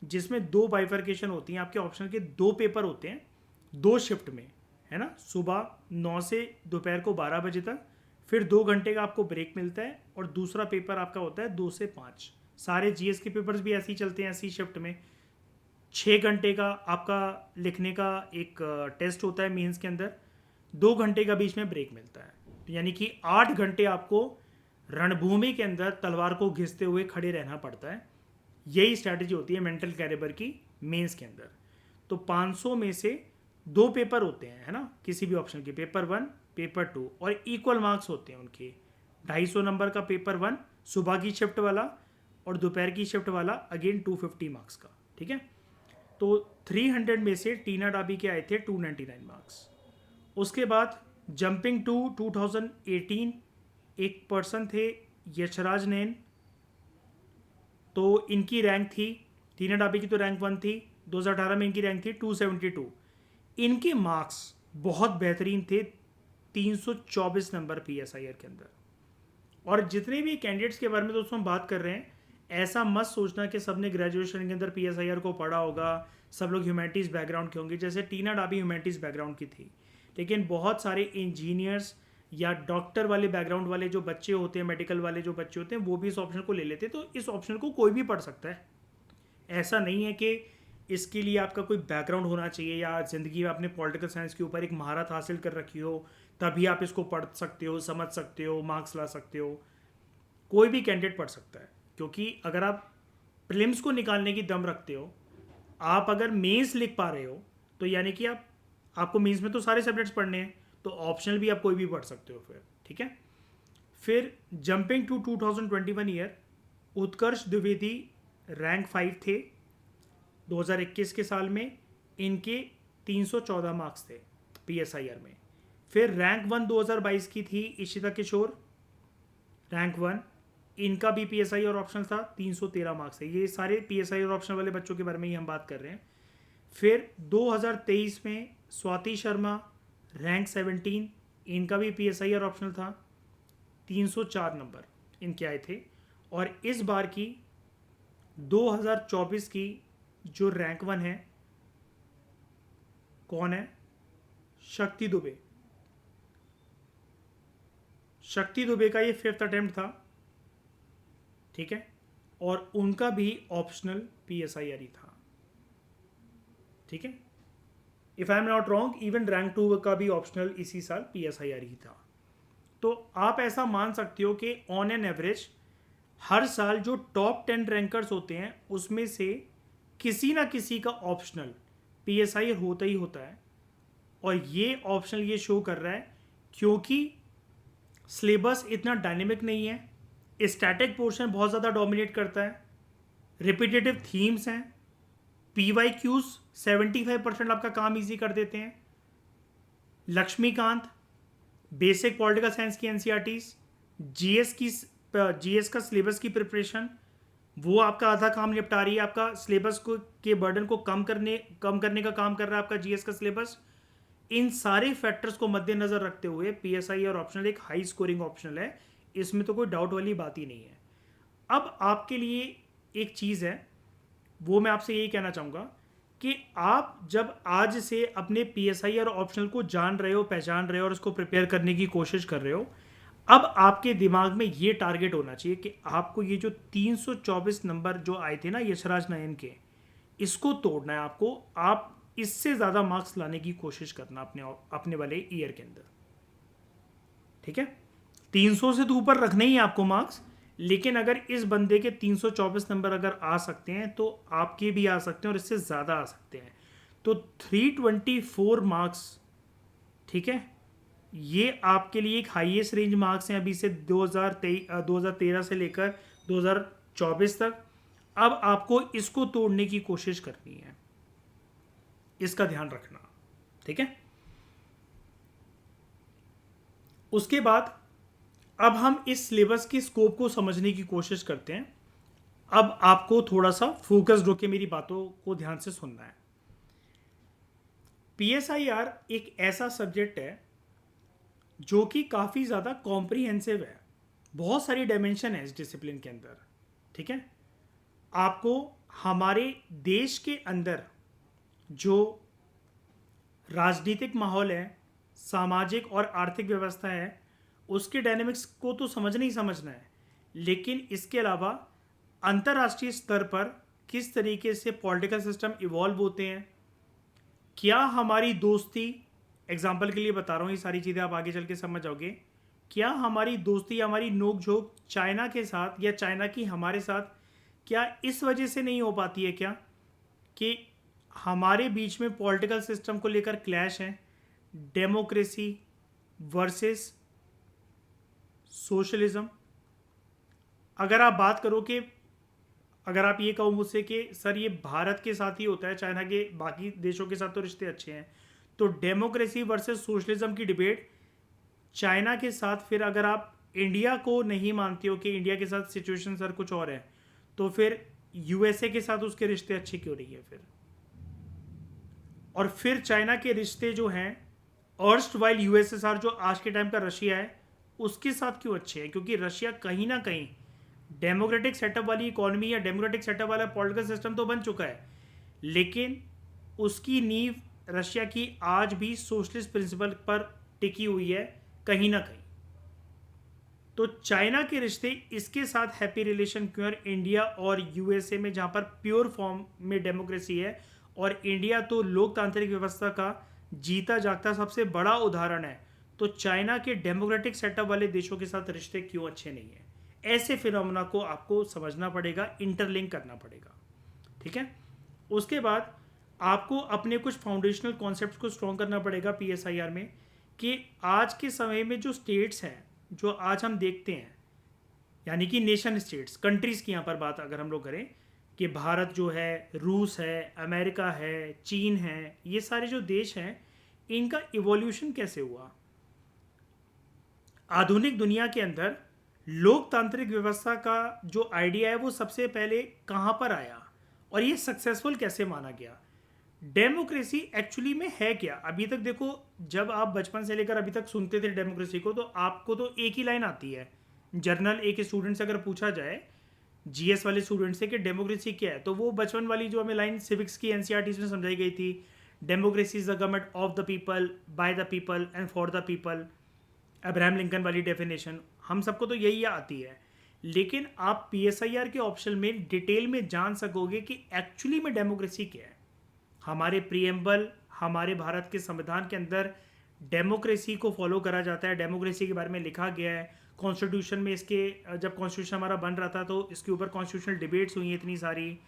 Speaker 1: जिसमें 2 बाइफर्केशन होती हैं। आपके ऑप्शनल के 2 पेपर होते हैं 2 शिफ्ट में, है ना, सुबह 9 से दोपहर को 12 बजे तक, फिर 2 घंटे का आपको ब्रेक मिलता है, और दूसरा पेपर आपका होता है 2 से 5। सारे जीएस के पेपर्स भी ऐसे ही चलते हैं, ऐसी शिफ्ट में। 6 घंटे का आपका लिखने का एक टेस्ट होता है मेंस के अंदर, 2 घंटे का बीच में ब्रेक मिलता है। तो यानी कि 8 घंटे आपको रणभूमि के अंदर तलवार को घिसते हुए खड़े रहना पड़ता है। यही स्ट्रैटेजी होती है मेंटल कैलिबर की मेंस के अंदर। तो 500 में से 2 पेपर होते हैं, है ना, किसी भी ऑप्शन के, पेपर 1 पेपर 2, और इक्वल मार्क्स होते हैं उनके। 250 नंबर का पेपर 1 सुबह की शिफ्ट वाला, और दोपहर की शिफ्ट वाला अगेन 250 मार्क्स का, ठीक है। तो 300 में से टीना डाबी के आए थे 299 मार्क्स। उसके बाद जंपिंग टू 2018 एक पर्सन थे यशराज नैन, तो इनकी रैंक थी, टीना डाबी की तो रैंक 1 थी, 2018 में इनकी रैंक थी 272। इनके मार्क्स बहुत बेहतरीन थे, 324 नंबर पीएसआईआर के अंदर। और जितने भी कैंडिडेट्स के बारे में दोस्तों हम बात कर रहे हैं, ऐसा मत सोचना कि सबने ग्रेजुएशन के अंदर पीएसआईआर को पढ़ा होगा, सब लोग ह्यूमैनिटीज़ बैकग्राउंड के होंगे। जैसे टीना डाबी ह्यूमैनिटीज़ बैकग्राउंड की थी, लेकिन बहुत सारे इंजीनियर्स या डॉक्टर वाले बैकग्राउंड वाले जो बच्चे होते हैं, मेडिकल वाले जो बच्चे होते हैं, वो भी इस ऑप्शन को ले लेते हैं। तो इस ऑप्शन को कोई भी पढ़ सकता है, ऐसा नहीं है कि इसके लिए आपका कोई बैकग्राउंड होना चाहिए या ज़िंदगी में आपने पॉलिटिकल साइंस के ऊपर एक महारत हासिल कर रखी हो तभी आप इसको पढ़ सकते हो, समझ सकते हो, मार्क्स ला सकते हो। कोई भी कैंडिडेट पढ़ सकता है, क्योंकि अगर आप प्रीलिम्स को निकालने की दम रखते हो, आप अगर मेंस लिख पा रहे हो, तो यानी कि आपको मेंस में तो सारे सब्जेक्ट्स पढ़ने हैं, तो ऑप्शनल भी आप कोई भी पढ़ सकते हो फिर, ठीक है। फिर jumping to 2021 year, Utkarsh Dwivedi rank 5 थे 2021 के साल में, इनके 314 मार्क्स थे पीएसआईआर में। फिर रैंक 1 2022 की थी इशिता किशोर, रैंक 1, इनका भी पीएसआई और ऑप्शनल था, 313 मार्क्स है। ये सारे पीएसआई और ऑप्शनल वाले बच्चों के बारे में ही हम बात कर रहे हैं। फिर 2023 में स्वाति शर्मा रैंक 17, इनका भी पीएसआई और ऑप्शनल था, 304 नंबर इनके आए थे। और इस बार की 2024 की जो रैंक 1 है, कौन है, शक्ति दुबे। शक्ति दुबे का ये 5th अटेम्प्ट था, ठीक है, और उनका भी ऑप्शनल पीएसआईआर ही था, ठीक है। If I am not wrong even rank 2 का भी ऑप्शनल इसी साल PSIR ही था। तो आप ऐसा मान सकते हो कि ऑन एन एवरेज हर साल जो टॉप 10 रैंकर्स होते हैं उसमें से किसी ना किसी का ऑप्शनल PSI होता ही होता है। और ये ऑप्शनल ये शो कर रहा है क्योंकि सिलेबस इतना डायनेमिक नहीं है, स्टैटिक पोर्शन बहुत ज़्यादा डोमिनेट करता है, रिपीटेटिव थीम्स हैं, PYQs 75% आपका काम इजी कर देते हैं, लक्ष्मीकांत, बेसिक पॉलिटिकल साइंस की NCERTs, जीएस का सिलेबस की प्रिपरेशन, वो आपका आधा काम निपटा रही है। आपका सिलेबस को के बर्डन को कम करने का काम कर रहा है आपका जीएस का सिलेबस। इन सारे फैक्टर्स को मद्देनजर रखते हुए PSI और ऑप्शनल एक हाई स्कोरिंग ऑप्शनल है, इसमें तो कोई डाउट वाली बात ही नहीं है। अब आपके लिए एक चीज़ है, वो मैं आपसे यही कहना चाहूँगा कि आप जब आज से अपने PSI और ऑप्शनल को जान रहे हो, पहचान रहे हो और उसको प्रिपेयर करने की कोशिश कर रहे हो, अब आपके दिमाग में ये टारगेट होना चाहिए कि आपको ये जो 324 नंबर जो आए थे ना यशराज नयन के, इसको तोड़ना है आपको। आप इससे ज़्यादा मार्क्स लाने की कोशिश करना अपने वाले ईयर के अंदर, ठीक है। 300 से तो ऊपर रखने ही आपको मार्क्स, लेकिन अगर इस बंदे के 324 नंबर अगर आ सकते हैं तो आपके भी आ सकते हैं और इससे ज़्यादा आ सकते हैं। तो 324 मार्क्स, ठीक है, ये आपके लिए एक हाईएस्ट रेंज मार्क्स हैं अभी से 2013 से लेकर 2024 तक। अब आपको इसको तोड़ने की कोशिश करनी है, इसका ध्यान रखना, ठीक है। उसके बाद अब हम इस सिलेबस की स्कोप को समझने की कोशिश करते हैं। अब आपको थोड़ा सा फोकस्ड होकर मेरी बातों को ध्यान से सुनना है। PSIR एक ऐसा सब्जेक्ट है जो कि काफ़ी ज़्यादा कॉम्प्रिहेंसिव है, बहुत सारी डायमेंशन है इस डिसिप्लिन के अंदर, ठीक है। आपको हमारे देश के अंदर जो राजनीतिक माहौल है, सामाजिक और आर्थिक व्यवस्था है, उसके डायनेमिक्स को तो समझना ही समझना है, लेकिन इसके अलावा अंतर्राष्ट्रीय स्तर पर किस तरीके से पॉलिटिकल सिस्टम इवॉल्व होते हैं, क्या हमारी दोस्ती, एग्जाम्पल के लिए बता रहा हूँ, ये सारी चीज़ें आप आगे चल के समझ जाओगे, क्या हमारी दोस्ती, हमारी नोक झोंक चाइना के साथ या चाइना की हमारे साथ, क्या इस वजह से नहीं हो पाती है क्या कि हमारे बीच में पॉलिटिकल सिस्टम को लेकर क्लैश है, डेमोक्रेसी वर्सेस सोशलिज्म। अगर आप बात करो कि अगर आप ये कहो मुझसे कि सर ये भारत के साथ ही होता है, चाइना के बाकी देशों के साथ तो रिश्ते अच्छे हैं, तो डेमोक्रेसी वर्सेस सोशलिज्म की डिबेट चाइना के साथ, फिर अगर आप इंडिया को नहीं मानते हो कि इंडिया के साथ सिचुएशन सर कुछ और है, तो फिर USA के साथ उसके रिश्ते अच्छे क्यों नहीं है फिर? और फिर चाइना के रिश्ते जो हैं अर्स्ट वाइल USSR जो आज के टाइम का रशिया है उसके साथ क्यों अच्छे हैं? क्योंकि रशिया कहीं ना कहीं डेमोक्रेटिक सेटअप वाली इकोनॉमी या डेमोक्रेटिक सेटअप वाला पॉलिटिकल सिस्टम तो बन चुका है, लेकिन उसकी नींव रशिया की आज भी सोशलिस्ट प्रिंसिपल पर टिकी हुई है कहीं ना कहीं। तो चाइना के रिश्ते इसके साथ हैप्पी रिलेशन क्यों है इंडिया और USA में, जहाँ पर प्योर फॉर्म में डेमोक्रेसी है, और इंडिया तो लोकतांत्रिक व्यवस्था का जीता जागता सबसे बड़ा उदाहरण है, तो चाइना के डेमोक्रेटिक सेटअप वाले देशों के साथ रिश्ते क्यों अच्छे नहीं हैं? ऐसे फिनोमेना को आपको समझना पड़ेगा, इंटरलिंक करना पड़ेगा, ठीक है। उसके बाद आपको अपने कुछ फाउंडेशनल कॉन्सेप्ट्स को स्ट्रॉन्ग करना पड़ेगा PSIR में, कि आज के समय में जो स्टेट्स हैं जो आज हम देखते हैं, यानी कि नेशन स्टेट्स, कंट्रीज़ की यहाँ पर बात अगर हम लोग करें कि भारत जो है, रूस है, अमेरिका है, चीन है, ये सारे जो देश हैं इनका इवोल्यूशन कैसे हुआ? आधुनिक दुनिया के अंदर लोकतांत्रिक व्यवस्था का जो आइडिया है वो सबसे पहले कहाँ पर आया और ये सक्सेसफुल कैसे माना गया? डेमोक्रेसी एक्चुअली में है क्या? अभी तक देखो, जब आप बचपन से लेकर अभी तक सुनते थे डेमोक्रेसी को, तो आपको तो एक ही लाइन आती है, जर्नल एक स्टूडेंट से अगर पूछा जाए, GS वाले स्टूडेंट से कि डेमोक्रेसी क्या है, तो वो बचपन वाली जो हमें लाइन सिविक्स की NCERTs में समझाई गई थी, democracy is the government of the people, by the people and for the people, Abraham Lincoln वाली डेफिनेशन, हम सबको तो यही आती है। लेकिन आप PSIR के ऑप्शन में डिटेल में जान सकोगे कि एक्चुअली में डेमोक्रेसी क्या है, हमारे प्रीएम्बल, हमारे भारत के संविधान के अंदर डेमोक्रेसी को फॉलो करा जाता है, डेमोक्रेसी के बारे में लिखा गया है कॉन्स्टिट्यूशन में। इसके जब कॉन्स्टिट्यूशन हमारा बन रहा था तो इसके ऊपर कॉन्स्टिट्यूशनल डिबेट्स हुई हैं इतनी सारी,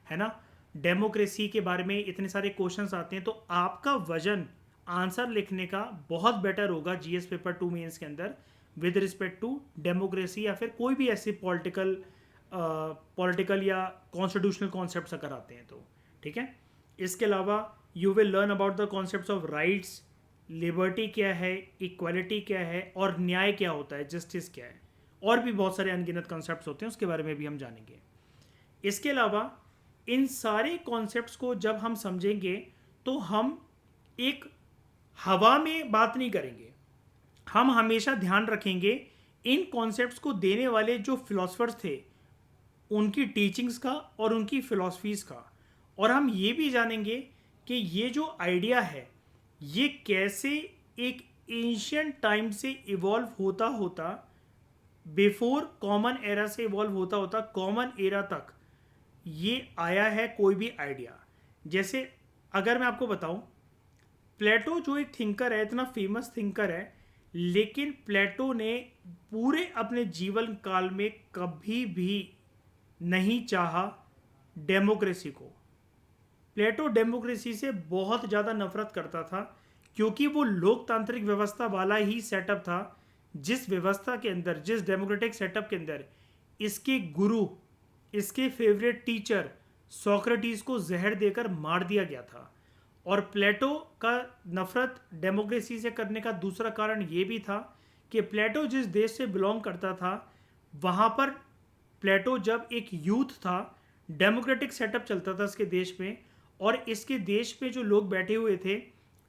Speaker 1: है ना। डेमोक्रेसी के बारे में इतने सारे क्वेश्चंस आते हैं, तो आपका वजन आंसर लिखने का बहुत बेटर होगा जीएस पेपर 2 मेंस के अंदर विद रिस्पेक्ट टू डेमोक्रेसी या फिर कोई भी ऐसे पॉलिटिकल या कॉन्स्टिट्यूशनल कॉन्सेप्ट्स अगर आते हैं तो, ठीक है। इसके अलावा you will learn about the concepts of rights, liberty क्या है, इक्वालिटी क्या है और न्याय क्या होता है, जस्टिस क्या है, और भी बहुत सारे अनगिनत कॉन्सेप्ट्स होते हैं, उसके बारे में भी हम जानेंगे। इसके अलावा इन सारे कॉन्सेप्ट्स को जब हम समझेंगे तो हम एक हवा में बात नहीं करेंगे, हम हमेशा ध्यान रखेंगे इन कॉन्सेप्ट्स को देने वाले जो फिलोसफर्स थे उनकी टीचिंग्स का और उनकी फिलॉसफीज़ का। और हम ये भी जानेंगे कि ये जो आइडिया है ये कैसे एक एंशियंट टाइम से इवॉल्व होता होता, बिफोर कॉमन एरा से इवॉल्व होता होता कॉमन एरा तक ये आया है कोई भी आइडिया। जैसे अगर मैं आपको बताऊं, प्लेटो जो एक थिंकर है, इतना फेमस थिंकर है, लेकिन प्लेटो ने पूरे अपने जीवन काल में कभी भी नहीं चाहा डेमोक्रेसी को। प्लेटो डेमोक्रेसी से बहुत ज़्यादा नफरत करता था क्योंकि वो लोकतांत्रिक व्यवस्था वाला ही सेटअप था जिस व्यवस्था के अंदर, जिस डेमोक्रेटिक सेटअप के अंदर इसके गुरु, इसके फेवरेट टीचर सोक्रेटिस को जहर देकर मार दिया गया था। और प्लेटो का नफरत डेमोक्रेसी से करने का दूसरा कारण ये भी था कि प्लेटो जिस देश से बिलोंग करता था वहाँ पर प्लेटो जब एक यूथ था, डेमोक्रेटिक सेटअप चलता था इसके देश में, और इसके देश में जो लोग बैठे हुए थे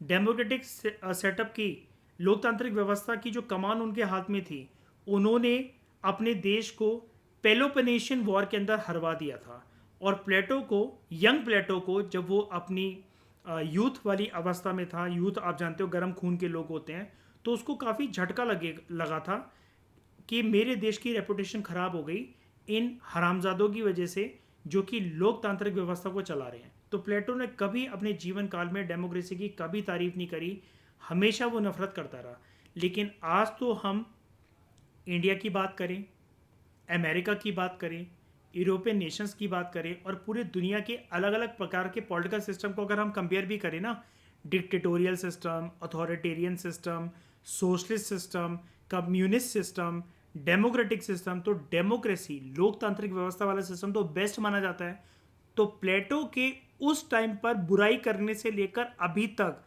Speaker 1: डेमोक्रेटिक सेटअप की, लोकतांत्रिक व्यवस्था की जो कमान उनके हाथ में थी, उन्होंने अपने देश को पेलोपोनेशियन वॉर के अंदर हरवा दिया था। और प्लेटो को, यंग प्लेटो को, जब वो अपनी यूथ वाली अवस्था में था, यूथ आप जानते हो गर्म खून के लोग होते हैं, तो उसको काफ़ी झटका लगा था कि मेरे देश की रेपुटेशन ख़राब हो गई इन हरामजादों की वजह से जो कि लोकतांत्रिक व्यवस्था को चला रहे हैं। तो प्लेटो ने कभी अपने जीवन काल में डेमोक्रेसी की कभी तारीफ नहीं करी, हमेशा वो नफरत करता रहा। लेकिन आज तो हम इंडिया की बात करें, अमेरिका की बात करें, यूरोपियन नेशंस की बात करें और पूरे दुनिया के अलग अलग प्रकार के पॉलिटिकल सिस्टम को अगर हम कंपेयर भी करें ना, dictatorial system, authoritarian system, socialist system, communist system, democratic system, तो डेमोक्रेसी, लोकतांत्रिक व्यवस्था वाला सिस्टम तो बेस्ट माना जाता है। तो प्लेटो के उस टाइम पर बुराई करने से लेकर अभी तक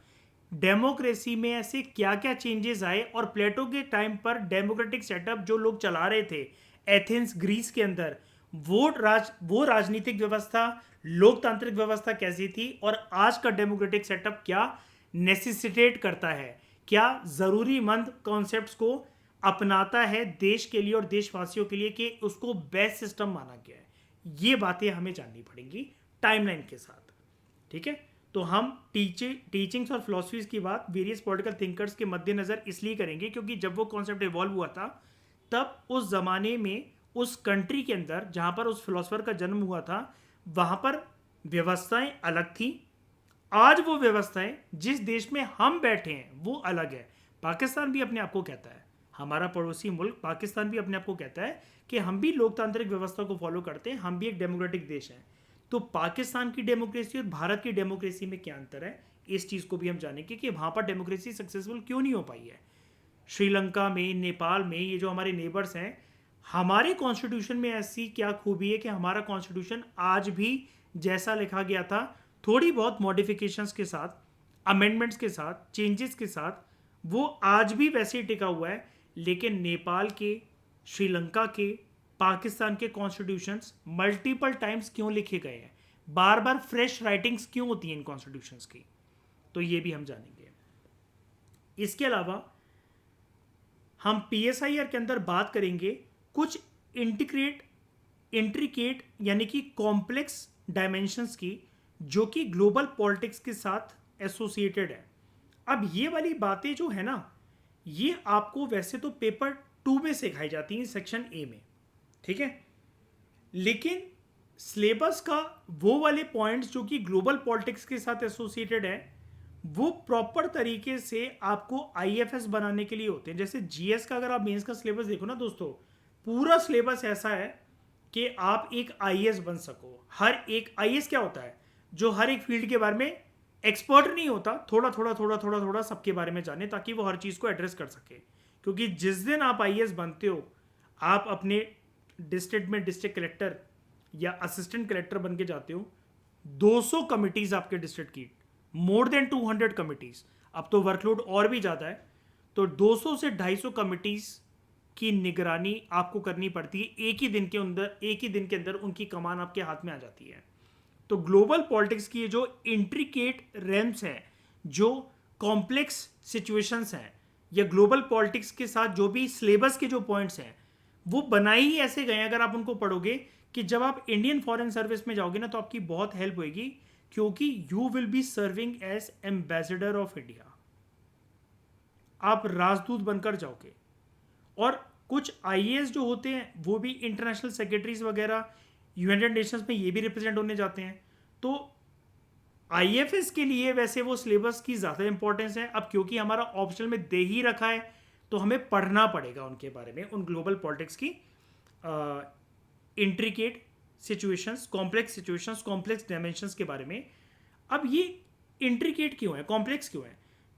Speaker 1: डेमोक्रेसी में ऐसे क्या क्या चेंजेस आए, और प्लेटो के टाइम पर डेमोक्रेटिक सेटअप जो लोग चला रहे थे एथेंस ग्रीस के अंदर, वो राजनीतिक व्यवस्था, लोकतांत्रिक व्यवस्था कैसी थी, और आज का डेमोक्रेटिक सेटअप क्या नेसेसिटेट करता है, क्या ज़रूरीमंद कॉन्सेप्ट्स को अपनाता है देश के लिए और देशवासियों के लिए कि उसको बेस्ट सिस्टम माना गया है। ये बातें हमें जाननी पड़ेंगी टाइमलाइन के साथ, ठीक है। तो हम टीचिंग्स और फिलोसफीज की बात वेरियस पॉलिटिकल थिंकर्स के मद्देनज़र इसलिए करेंगे क्योंकि जब वो कॉन्सेप्ट इवॉल्व हुआ था तब उस ज़माने में उस कंट्री के अंदर जहाँ पर उस फिलोसफर का जन्म हुआ था वहाँ पर व्यवस्थाएं अलग थी। आज वो व्यवस्थाएं जिस देश में हम बैठे हैं वो अलग है। पाकिस्तान भी अपने आप को कहता है, हमारा पड़ोसी मुल्क पाकिस्तान भी अपने आप को कहता है कि हम भी लोकतांत्रिक व्यवस्था को फॉलो करते हैं, हम भी एक डेमोक्रेटिक देश हैं। तो पाकिस्तान की डेमोक्रेसी और भारत की डेमोक्रेसी में क्या अंतर है, इस चीज़ को भी हम जानेंगे कि वहाँ पर डेमोक्रेसी सक्सेसफुल क्यों नहीं हो पाई है। श्रीलंका में, नेपाल में, ये जो हमारे नेबर्स हैं, हमारे कॉन्स्टिट्यूशन में ऐसी क्या खूबी है कि हमारा कॉन्स्टिट्यूशन आज भी जैसा लिखा गया था, थोड़ी बहुत मॉडिफिकेशंस के साथ, अमेंडमेंट्स के साथ, चेंजेस के साथ, वो आज भी वैसे ही टिका हुआ है। लेकिन नेपाल के, श्रीलंका के, पाकिस्तान के कॉन्स्टिट्यूशंस मल्टीपल टाइम्स क्यों लिखे गए हैं, बार बार फ्रेश राइटिंग्स क्यों होती हैं इन कॉन्स्टिट्यूशंस की, तो ये भी हम जानेंगे। इसके अलावा हम PSIR के अंदर बात करेंगे कुछ इंट्रिकेट यानी कि कॉम्प्लेक्स डायमेंशंस की जो कि ग्लोबल पॉलिटिक्स के साथ एसोसिएटेड है। अब ये वाली बातें जो है ना, ये आपको वैसे तो पेपर 2 में सिखाई जाती हैं सेक्शन A में, ठीक है। लेकिन सिलेबस का वो वाले पॉइंट्स जो कि ग्लोबल पॉलिटिक्स के साथ एसोसिएटेड है वो प्रॉपर तरीके से आपको आईएफएस बनाने के लिए होते हैं। जैसे जीएस का अगर आप मेंस का सिलेबस देखो ना दोस्तों, पूरा सिलेबस ऐसा है कि आप एक आईएएस बन सको। हर एक आईएएस क्या होता है, जो हर एक फील्ड के बारे में एक्सपर्ट नहीं होता, थोड़ा थोड़ा थोड़ा थोड़ा थोड़ा सबके बारे में जाने, ताकि वो हर चीज़ को एड्रेस कर सके। क्योंकि जिस दिन आप आईएएस बनते हो, आप अपने डिस्ट्रिक्ट में डिस्ट्रिक्ट कलेक्टर या असिस्टेंट कलेक्टर बन के जाते हो। 200 कमिटीज आपके डिस्ट्रिक्ट की, मोर देन 200 कमिटीज, अब तो वर्कलोड और भी ज़्यादा है। तो 200 से 250 कमिटीज की निगरानी आपको करनी पड़ती है एक ही दिन के अंदर। एक ही दिन के अंदर उनकी कमान आपके हाथ में आ जाती है। तो ग्लोबल पॉलिटिक्स की जो इंट्रिकेट रेम्स हैं, जो कॉम्प्लेक्स सिचुएशंस हैं, या ग्लोबल पॉलिटिक्स के साथ जो भी सिलेबस के जो पॉइंट्स हैं, वो बनाए ही ऐसे गए अगर आप उनको पढ़ोगे कि जब आप इंडियन फॉरेन सर्विस में जाओगे ना, तो आपकी बहुत हेल्प होगी, क्योंकि you will be serving as ambassador of India. आप राजदूत बनकर जाओगे। और कुछ आईएएस जो होते हैं वो भी इंटरनेशनल सेक्रेटरीज वगैरह यूनाइटेड नेशंस में ये भी रिप्रेजेंट होने जाते हैं। तो आईएफएस के लिए वैसे वो सिलेबस की ज़्यादा इंपॉर्टेंस है। अब क्योंकि हमारा ऑप्शनल में दे ही रखा है, तो हमें पढ़ना पड़ेगा उनके बारे में, उन ग्लोबल पॉलिटिक्स की इंट्रिकेट सिचुएशंस, कॉम्प्लेक्स डायमेंशंस के बारे में। अब ये इंट्रिकेट क्यों है, कॉम्प्लेक्स क्यों है?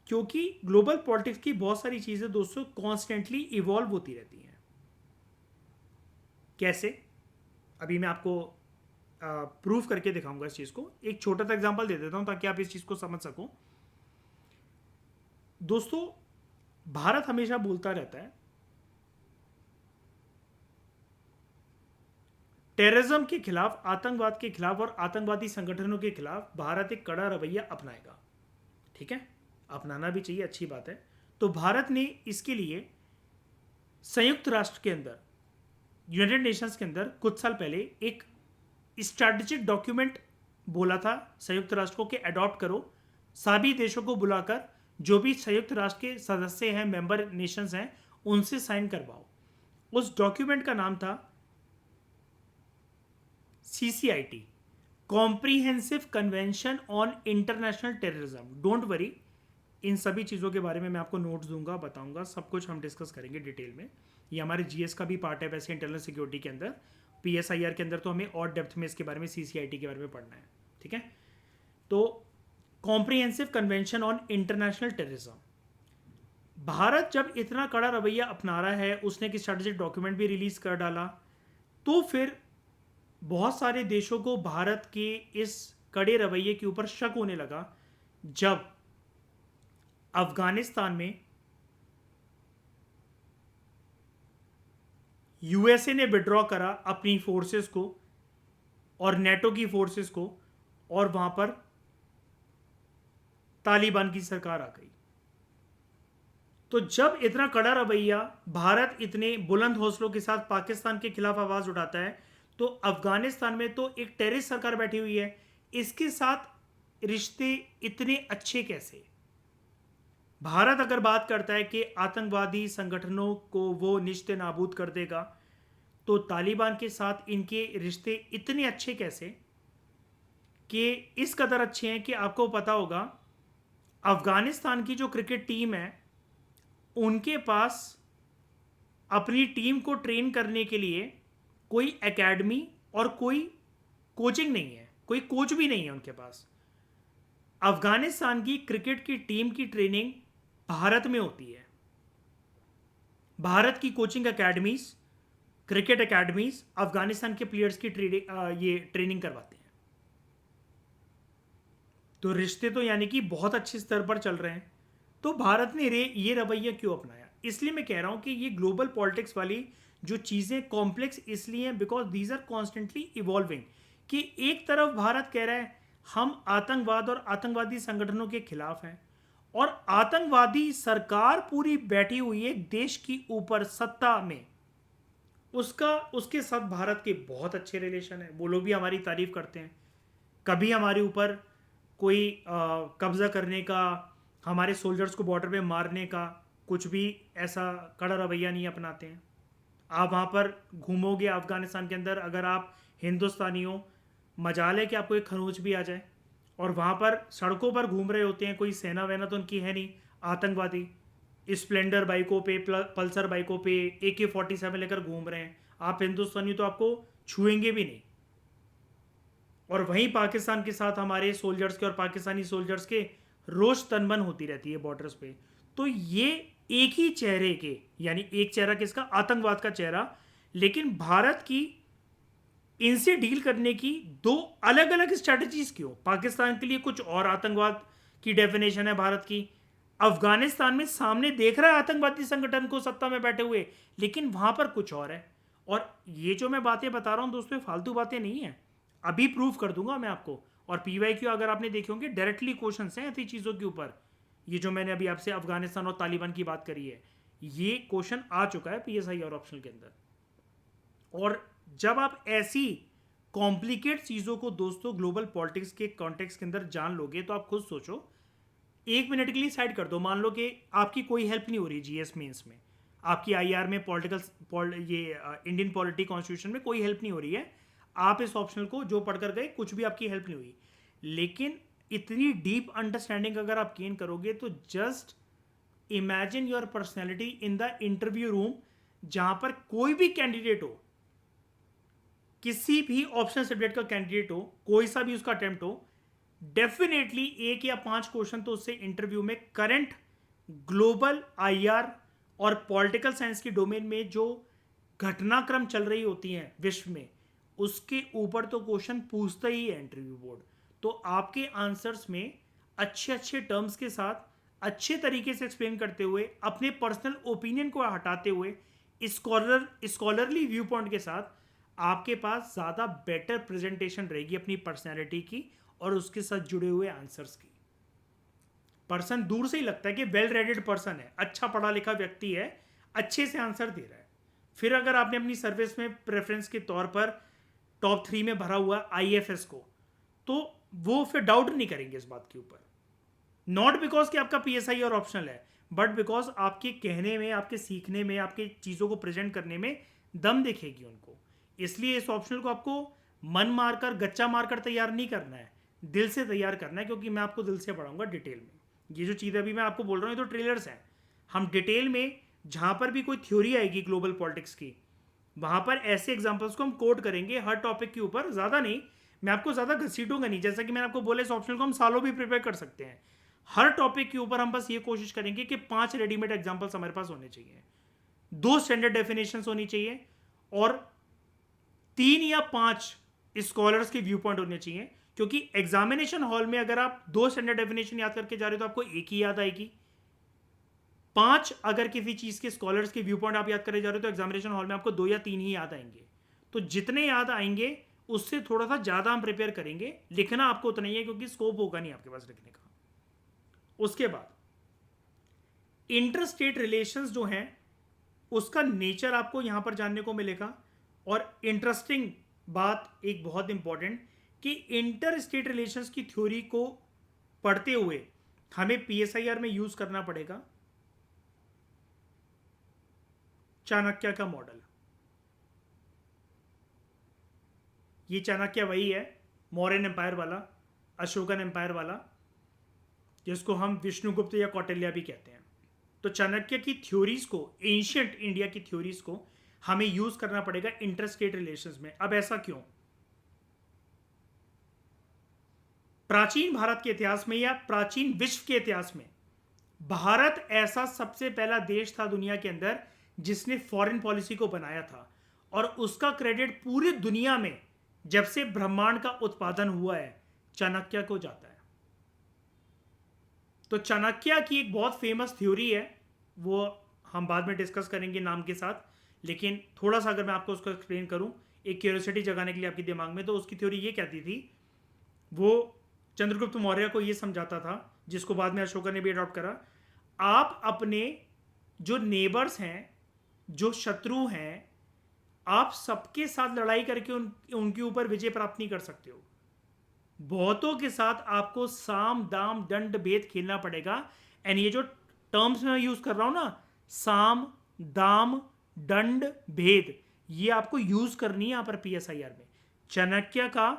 Speaker 1: क्योंकि ग्लोबल पॉलिटिक्स की बहुत सारी चीज़ें दोस्तों कॉन्स्टेंटली इवॉल्व होती रहती हैं। कैसे? अभी मैं आपको प्रूफ करके दिखाऊंगा इस चीज़ को। एक छोटा सा एग्जांपल दे देता हूं ताकि आप इस चीज़ को समझ सको। दोस्तों, भारत हमेशा बोलता रहता है टेररिज्म के खिलाफ, आतंकवाद के खिलाफ और आतंकवादी संगठनों के खिलाफ भारत एक कड़ा रवैया अपनाएगा। ठीक है, अपनाना भी चाहिए, अच्छी बात है। तो भारत ने इसके लिए संयुक्त राष्ट्र के अंदर, यूनाइटेड नेशंस के अंदर कुछ साल पहले एक स्ट्रैटेजिक डॉक्यूमेंट बोला था संयुक्त राष्ट्र को कि अडॉप्ट करो। सभी देशों को बुलाकर, जो भी संयुक्त राष्ट्र के सदस्य हैं, मेंबर नेशंस हैं, उनसे साइन करवाओ। उस डॉक्यूमेंट का नाम था CCIT, comprehensive convention on international terrorism. Don't worry, इन सभी चीज़ों के बारे में मैं आपको नोट्स दूंगा, बताऊंगा, सब कुछ हम डिस्कस करेंगे डिटेल में। ये हमारे जीएस का भी पार्ट है वैसे, इंटरनल सिक्योरिटी के अंदर। PSIR के अंदर तो हमें और डेप्थ में इसके बारे में, CCIT के बारे में पढ़ना है। ठीक है, तो comprehensive convention on international terrorism, Bharat जब इतना कड़ा रवैया अपना रहा है, उसने एक स्ट्रैटेजिक डॉक्यूमेंट भी रिलीज कर डाला, तो फिर बहुत सारे देशों को भारत के इस कड़े रवैये के ऊपर शक होने लगा। जब अफगानिस्तान में यूएसए ने विड्रॉ करा अपनी फोर्सेस को और नेटो की फोर्सेस को, और वहां पर तालिबान की सरकार आ गई। तो जब इतना कड़ा रवैया, भारत इतने बुलंद हौसलों के साथ पाकिस्तान के खिलाफ आवाज उठाता है, तो अफगानिस्तान में तो एक टेररिस्ट सरकार बैठी हुई है, इसके साथ रिश्ते इतने अच्छे कैसे? भारत अगर बात करता है कि आतंकवादी संगठनों को वो निश्चित नाबूद कर देगा, तो तालिबान के साथ इनके रिश्ते इतने अच्छे कैसे? कि इस कदर अच्छे हैं कि आपको पता होगा, अफगानिस्तान की जो क्रिकेट टीम है, उनके पास अपनी टीम को ट्रेन करने के लिए कोई एकेडमी और कोई कोचिंग नहीं है, कोई कोच भी नहीं है उनके पास। अफगानिस्तान की क्रिकेट की टीम की ट्रेनिंग भारत में होती है। भारत की coaching academies, cricket academies Afghanistan के प्लेयर्स की ट्रेनिंग करवाते हैं। तो रिश्ते तो यानी कि बहुत अच्छे स्तर पर चल रहे हैं। तो भारत ने ये रवैया क्यों अपनाया? इसलिए मैं कह रहा हूं कि ये ग्लोबल पॉलिटिक्स वाली जो चीज़ें कॉम्प्लेक्स इसलिए हैं because these are constantly evolving. कि एक तरफ भारत कह रहा है हम आतंकवाद और आतंकवादी संगठनों के खिलाफ हैं, और आतंकवादी सरकार पूरी बैठी हुई है देश की ऊपर सत्ता में, उसके साथ भारत के बहुत अच्छे रिलेशन है। वो लोग भी हमारी तारीफ करते हैं। कभी हमारे ऊपर कोई कब्जा करने का, हमारे सोल्जर्स को बॉर्डर पे मारने का कुछ भी ऐसा कड़ा रवैया नहीं अपनाते हैं। आप वहाँ पर घूमोगे अफगानिस्तान के अंदर, अगर आप हिंदुस्तानी हो, मजाल है कि आपको एक खरोच भी आ जाए, और वहाँ पर सड़कों पर घूम रहे होते हैं, कोई सेना वेना तो उनकी है नहीं, आतंकवादी स्प्लेंडर बाइकों पे, पल्सर बाइकों पे AK-47 लेकर घूम रहे हैं। आप हिंदुस्तानी तो आपको छुएंगे भी नहीं। और वहीं पाकिस्तान के साथ हमारे सोल्जर्स के और पाकिस्तानी सोल्जर्स के रोज तनमन होती रहती है बॉर्डर्स पे। तो ये एक ही चेहरे के, यानी एक चेहरा किसका, आतंकवाद का चेहरा, लेकिन भारत की इनसे डील करने की दो अलग अलग स्ट्रेटजीज क्यों। पाकिस्तान के लिए कुछ और आतंकवाद की डेफिनेशन है भारत की, अफगानिस्तान में सामने देख रहा है आतंकवादी संगठन को सत्ता में बैठे हुए, लेकिन वहां पर कुछ और है। और ये जो मैं बातें बता रहा हूं दोस्तों, फालतू बातें नहीं है, अभी प्रूफ कर दूंगा मैं आपको। और PYQ अगर आपने देखे होंगे डायरेक्टली क्वेश्चन हैं ऐसी चीज़ों के ऊपर। ये जो मैंने अभी आपसे अफगानिस्तान और तालिबान की बात करी है, ये क्वेश्चन आ चुका है PSI और ऑप्शनल के अंदर। और जब आप ऐसी कॉम्प्लिकेट चीज़ों को दोस्तों ग्लोबल पॉलिटिक्स के कॉन्टेक्स्ट के अंदर जान लोगे, तो आप खुद सोचो, 1 मिनट के लिए साइड कर दो, मान लो कि आपकी कोई हेल्प नहीं हो रही GS मेंस में, आपकी IR में पॉलिटिकल ये इंडियन पॉलिटी कॉन्स्टिट्यूशन में कोई हेल्प नहीं हो रही है, आप इस ऑप्शनल को जो पढ़कर गए कुछ भी आपकी हेल्प नहीं हुई, लेकिन इतनी डीप अंडरस्टैंडिंग अगर आप गेन करोगे तो just imagine your personality in the interview room, जहां पर कोई भी कैंडिडेट हो, किसी भी ऑप्शनल सब्जेक्ट का कैंडिडेट हो, कोई सा भी उसका अटेम्प्ट हो, डेफिनेटली 1 या 5 क्वेश्चन तो उससे इंटरव्यू में करंट ग्लोबल IR और पॉलिटिकल साइंस की डोमेन में जो घटनाक्रम चल रही होती हैं विश्व में, उसके ऊपर तो क्वेश्चन पूछता ही है इंटरव्यू बोर्ड। तो आपके आंसर्स में अच्छे अच्छे टर्म्स के साथ अच्छे तरीके से एक्सप्लेन करते हुए, अपने पर्सनल ओपिनियन को हटाते हुए, स्कॉलरली व्यू पॉइंट के साथ, आपके पास ज़्यादा बेटर प्रेजेंटेशन रहेगी अपनी पर्सनैलिटी की और उसके साथ जुड़े हुए आंसर्स की। पर्सन दूर से ही लगता है कि वेल रेडेड पर्सन है, अच्छा पढ़ा लिखा व्यक्ति है, अच्छे से आंसर दे रहा है। फिर अगर आपने अपनी सर्विस में प्रेफरेंस के तौर पर टॉप 3 में भरा हुआ IFS को, तो वो फिर डाउट नहीं करेंगे इस बात के ऊपर। नॉट बिकॉज कि आपका PSI और ऑप्शनल है, बट बिकॉज आपके कहने में, आपके सीखने में, आपके चीज़ों को प्रेजेंट करने में दम दिखेगी उनको। इसलिए इस ऑप्शनल को आपको मन मारकर, गच्चा मारकर तैयार नहीं करना है, दिल से तैयार करना है, क्योंकि मैं आपको दिल से पढ़ाऊंगा डिटेल में। ये जो चीज़ें अभी मैं आपको बोल रहा हूँ, ये तो ट्रेलर्स हैं। हम डिटेल में जहाँ पर भी कोई थ्योरी आएगी ग्लोबल पॉलिटिक्स की, वहाँ पर ऐसे एग्जाम्पल्स को हम कोट करेंगे हर टॉपिक के ऊपर। ज़्यादा नहीं, मैं आपको ज़्यादा घसीटूंगा नहीं, जैसा कि मैंने आपको बोला इस ऑप्शनल को हम सालों भी प्रिपेयर कर सकते हैं। हर टॉपिक के ऊपर हम बस ये कोशिश करेंगे कि 5 रेडीमेड एग्जाम्पल्स हमारे पास होने चाहिए, 2 स्टैंडर्ड डेफिनेशंस होनी चाहिए, और 3 या 5 स्कॉलर्स के व्यू पॉइंट होने चाहिए। क्योंकि एग्जामिनेशन हॉल में अगर आप 2 स्टैंडर्ड डेफिनेशन याद करके जा रहे हो तो आपको एक ही याद आएगी। 5 अगर किसी चीज के स्कॉलर्स के व्यू पॉइंट आप याद करे जा रहे हो तो एग्जामिनेशन हॉल में आपको 2 या 3 ही याद आएंगे। तो जितने याद आएंगे उससे थोड़ा सा ज्यादा हम प्रिपेयर करेंगे, लिखना आपको उतना ही है क्योंकि स्कोप होगा नहीं आपके पास लिखने का। उसके बाद इंटर स्टेट रिलेशंस जो हैं उसका नेचर आपको यहां पर जानने को मिलेगा। और इंटरेस्टिंग बात एक बहुत इंपॉर्टेंट, कि इंटर स्टेट रिलेशंस की थ्योरी को पढ़ते हुए हमें PSIR में यूज करना पड़ेगा चाणक्य का मॉडल। ये चाणक्य वही है, मौर्यन एम्पायर वाला, अशोकन एम्पायर वाला, जिसको हम विष्णुगुप्त या कौटिल्य भी कहते हैं। तो चाणक्य की थ्योरीज को, एंशियंट इंडिया की थ्योरीज को हमें यूज करना पड़ेगा इंटर स्टेट रिलेशंस में। अब ऐसा क्यों? प्राचीन भारत के इतिहास में या प्राचीन विश्व के इतिहास में भारत ऐसा सबसे पहला देश था दुनिया के अंदर जिसने फॉरेन पॉलिसी को बनाया था, और उसका क्रेडिट पूरी दुनिया में जब से ब्रह्मांड का उत्पादन हुआ है चाणक्य को जाता है। तो चाणक्य की एक बहुत फेमस थ्योरी है, वो हम बाद में डिस्कस करेंगे नाम के साथ, लेकिन थोड़ा सा अगर मैं आपको उसको एक्सप्लेन करूं एक क्यूरियोसिटी जगाने के लिए आपके दिमाग में, तो उसकी थ्योरी ये कहती थी, वो चंद्रगुप्त मौर्य को ये समझाता था, जिसको बाद में अशोका ने भी अडॉप्ट करा, आप अपने जो नेबर्स हैं, जो शत्रु हैं, आप सबके साथ लड़ाई करके उनके ऊपर विजय प्राप्त नहीं कर सकते हो। बहुतों के साथ आपको साम दाम दंड भेद खेलना पड़ेगा। एंड ये जो टर्म्स मैं यूज कर रहा हूं ना, साम दाम दंड भेद, ये आपको यूज करनी है यहां पर PSIR में। चाणक्य का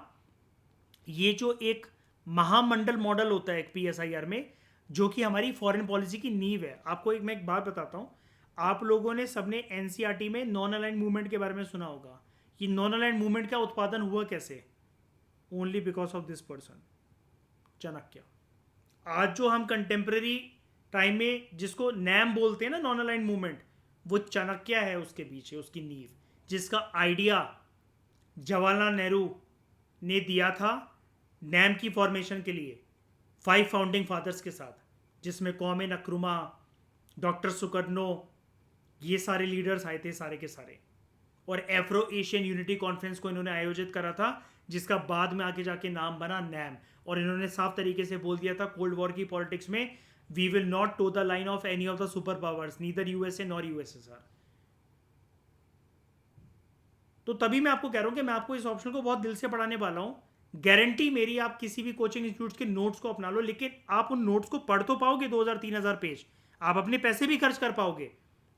Speaker 1: ये जो एक महामंडल मॉडल होता है एक पीएसआईआर में, जो कि हमारी फॉरेन पॉलिसी की नींव है। आपको मैं एक बात बताता हूँ। आप लोगों ने सबने एनसीईआरटी में नॉन अलाइंड मूवमेंट के बारे में सुना होगा। कि नॉन अलाइंड मूवमेंट का उत्पादन हुआ कैसे? Only because of this person, Chanakya. आज जो हम कंटेम्प्रेरी टाइम में जिसको नैम बोलते हैं ना, नॉन अलाइंड मूवमेंट, वो चाणक्य है उसके पीछे, उसकी नींव, जिसका आइडिया जवाहरलाल नेहरू ने दिया था नैम की फॉर्मेशन के लिए 5 फाउंडिंग फादर्स के साथ, जिसमें कौमे नक्रुमा, डॉक्टर सुकर्नो, ये सारे लीडर्स आए थे सारे के सारे। और एफ्रो एशियन यूनिटी कॉन्फ्रेंस को इन्होंने आयोजित करा था, जिसका बाद में आगे जाके नाम बना नैम। और इन्होंने साफ तरीके से बोल दिया था कोल्ड वॉर की पॉलिटिक्स में, we will not toe the line of any of the super powers, neither USA nor USSR. तो तभी मैं आपको कह रहा हूं कि मैं आपको इस ऑप्शन को बहुत दिल से पढ़ाने वाला हूं। गारंटी मेरी, आप किसी भी कोचिंग इंस्टीट्यूट के नोट्स को अपना लो, लेकिन आप उन नोट्स को पढ़ तो पाओगे 2000-3000 पेज, आप अपने पैसे भी खर्च कर पाओगे।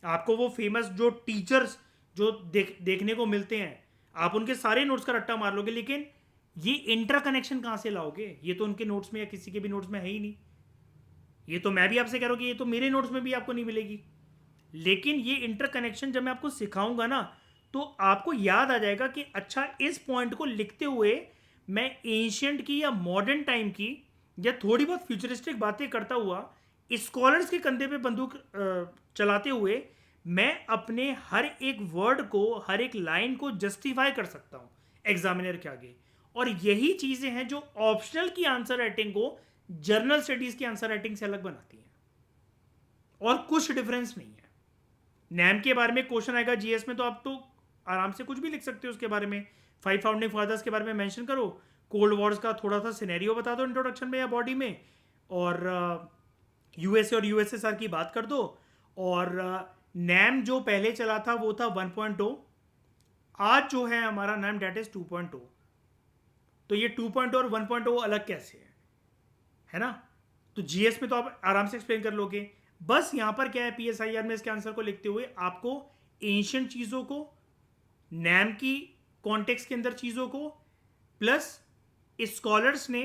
Speaker 1: आपको वो फेमस जो टीचर्स जो देखने को मिलते हैं, आप उनके सारे नोट्स का रट्टा मार लोगे, लेकिन ये इंटर कनेक्शन कहां से लाओगे? ये तो उनके नोट्स में या किसी के भी नोट्स में है ही नहीं। ये तो मैं भी आपसे कह रहा हूं कि ये तो मेरे नोट्स में भी आपको नहीं मिलेगी। लेकिन ये इंटर कनेक्शन जब मैं आपको सिखाऊंगा ना, तो आपको याद आ जाएगा कि अच्छा, इस पॉइंट को लिखते हुए मैं एंशियंट की या मॉडर्न टाइम की या थोड़ी बहुत फ्यूचरिस्टिक बातें करता हुआ, स्कॉलर्स के कंधे पे बंदूक चलाते हुए, मैं अपने हर एक वर्ड को, हर एक लाइन को जस्टिफाई कर सकता हूं एग्जामिनर के आगे। और यही चीजें हैं जो ऑप्शनल की आंसर राइटिंग को जर्नल स्टडीज की आंसर राइटिंग से अलग बनाती हैं, और कुछ डिफरेंस नहीं है। नैम के बारे में क्वेश्चन आएगा जीएस में, तो आप तो आराम से कुछ भी लिख सकते हो उसके बारे में। 5 फाउंडिंग फादर्स के बारे में मेंशन करो, कोल्ड वॉर्स का थोड़ा सा सिनेरियो बता दो इंट्रोडक्शन में या बॉडी में, और यूएसए और यूएसएसआर की बात कर दो। और नैम जो पहले चला था वो था 1.0, आज जो है हमारा नैम डेट इज 2.0। तो ये 2.0 और 1.0 अलग कैसे है ना? तो जीएस में तो आप आराम से एक्सप्लेन कर लोगे। बस यहां पर क्या है, पीएसआईआर में इसके आंसर को लिखते हुए आपको एंशियंट चीजों को, नैम की कॉन्टेक्स्ट के अंदर चीजों को, प्लस स्कॉलर्स ने,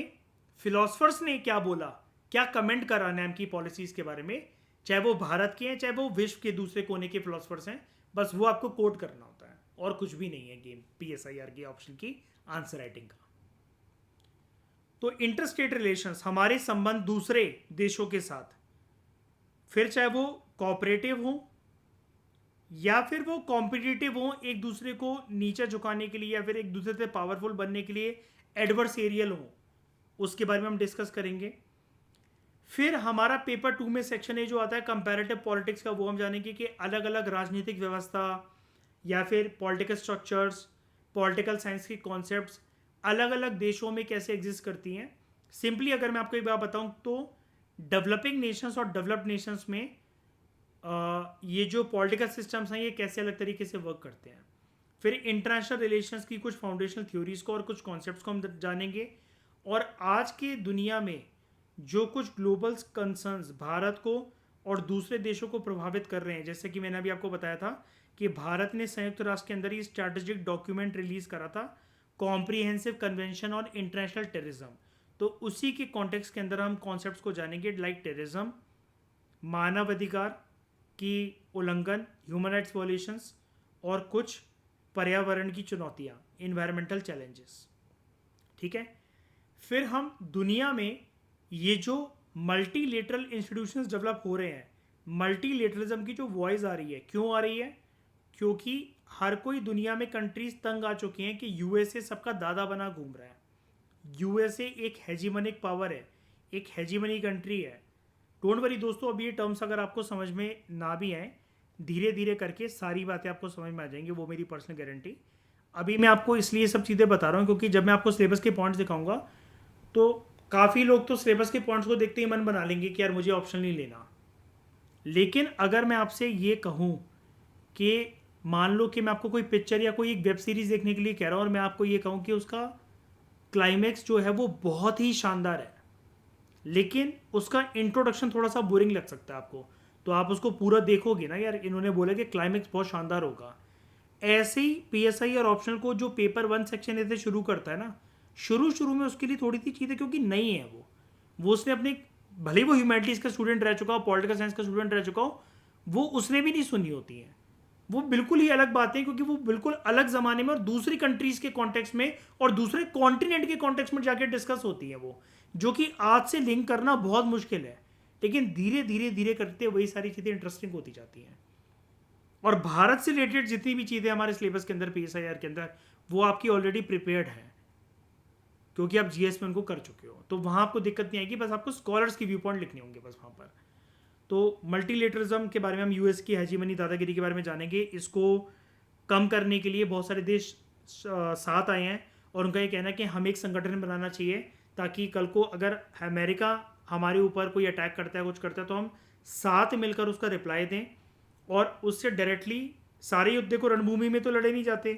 Speaker 1: फिलोसफर्स ने क्या बोला, क्या कमेंट करा नैम की पॉलिसीज के बारे में, चाहे वो भारत के हैं चाहे वो विश्व के दूसरे कोने के फिलोसफर्स हैं, बस वो आपको कोट करना होता है, और कुछ भी नहीं है गेम पीएसआईआर की ऑप्शन की आंसर राइटिंग का। तो इंटरस्टेट रिलेशंस, हमारे संबंध दूसरे देशों के साथ, फिर चाहे वो कोऑपरेटिव हो या फिर वो कॉम्पिटिटिव हो, एक दूसरे को नीचे झुकाने के लिए या फिर एक दूसरे से पावरफुल बनने के लिए एडवर्सेरियल हो, उसके बारे में हम डिस्कस करेंगे। फिर हमारा पेपर 2 में सेक्शन ए जो आता है कंपैरेटिव पॉलिटिक्स का, वो हम जानेंगे कि अलग अलग राजनीतिक व्यवस्था या फिर पॉलिटिकल स्ट्रक्चर्स, पॉलिटिकल साइंस की कॉन्सेप्ट्स अलग अलग देशों में कैसे एग्जिस्ट करती हैं। सिंपली अगर मैं आपको एक बात बताऊं तो डेवलपिंग नेशंस और डेवलप्ड नेशंस में ये जो पॉलिटिकल सिस्टम्स हैं ये कैसे अलग तरीके से वर्क करते हैं। फिर इंटरनेशनल रिलेशंस की कुछ फाउंडेशनल थ्योरीज को और कुछ कॉन्सेप्ट्स को हम जानेंगे। और आज की दुनिया में जो कुछ ग्लोबल कंसर्न्स भारत को और दूसरे देशों को प्रभावित कर रहे हैं, जैसे कि मैंने अभी आपको बताया था कि भारत ने संयुक्त राष्ट्र के अंदर ही स्ट्रैटेजिक डॉक्यूमेंट रिलीज करा था, comprehensive convention on international terrorism. तो उसी के कॉन्टेक्स्ट के अंदर हम कॉन्सेप्ट्स को जानेंगे, लाइक टेररिज्म, मानवाधिकार की उल्लंघन, ह्यूमन राइट्स वायलेशंस, और कुछ पर्यावरण की चुनौतियाँ, इन्वायरमेंटल चैलेंजेस। ठीक है। फिर हम दुनिया में ये जो मल्टीलेटरल इंस्टीट्यूशंस डेवलप हो रहे हैं, मल्टीलेटरलिज्म की जो वॉइस आ रही है, क्यों आ रही है? क्योंकि हर कोई दुनिया में कंट्रीज तंग आ चुकी हैं कि यूएसए सबका दादा बना घूम रहा है। यूएसए एक हेजीमनिक पावर है, एक हेजीमनी कंट्री है। डोंट वरी दोस्तों, अभी ये टर्म्स अगर आपको समझ में ना भी आए, धीरे धीरे करके सारी बातें आपको समझ में आ जाएंगी, वो मेरी पर्सनल गारंटी। अभी मैं आपको इसलिए सब चीज़ें बता रहा हूँ क्योंकि जब मैं आपको सिलेबस के पॉइंट्स दिखाऊंगा तो काफ़ी लोग तो सिलेबस के पॉइंट्स को देखते ही मन बना लेंगे कि यार मुझे ऑप्शन नहीं लेना। लेकिन अगर मैं आपसे ये कहूँ कि मान लो कि मैं आपको कोई पिक्चर या कोई एक वेब सीरीज़ देखने के लिए कह रहा हूँ और मैं आपको ये कहूँ कि उसका क्लाइमैक्स जो है वो बहुत ही शानदार है, लेकिन उसका इंट्रोडक्शन थोड़ा सा बोरिंग लग सकता है आपको, तो आप उसको पूरा देखोगे ना, यार इन्होंने बोला कि क्लाइमैक्स बहुत शानदार होगा। ऐसे ही पीएसआई और ऑप्शनल को जो पेपर 1 सेक्शन ए से शुरू करता है ना, शुरू शुरू में उसके लिए थोड़ी सी चीज़ें क्योंकि नहीं है वो उसने अपने, भले ही वो ह्यूमैनिटीज़ का स्टूडेंट रह चुका हो, पॉलिटिकल साइंस का स्टूडेंट रह चुका हो, वो उसने भी नहीं सुनी होती है। वो बिल्कुल ही अलग बात है क्योंकि वो बिल्कुल अलग ज़माने में और दूसरी कंट्रीज़ के कॉन्टेक्स्ट में और दूसरे कॉन्टिनेंट के कॉन्टेक्स्ट में जाके डिस्कस होती है वो, जो कि आज से लिंक करना बहुत मुश्किल है। लेकिन धीरे धीरे धीरे करते वही सारी चीज़ें इंटरेस्टिंग होती जाती हैं। और भारत से रिलेटेड जितनी भी चीज़ें हमारे सिलेबस के अंदर PSIR के अंदर वो आपकी ऑलरेडी प्रिपेयर्ड है क्योंकि आप GS में उनको कर चुके हो, तो वहाँ आपको दिक्कत नहीं आएगी। बस आपको स्कॉलर्स की व्यू पॉइंट लिखने होंगे बस वहाँ पर। तो मल्टीलेटरिज्म के बारे में हम US की हेजीमनी दादागिरी के बारे में जानेंगे। इसको कम करने के लिए बहुत सारे देश साथ आए हैं और उनका ये कहना है कि हम एक संगठन बनाना चाहिए ताकि कल को अगर अमेरिका हमारे ऊपर कोई अटैक करता है, कुछ करता है, तो हम साथ मिलकर उसका रिप्लाई दें और उससे डायरेक्टली सारे युद्ध को रणभूमि में तो लड़े नहीं जाते।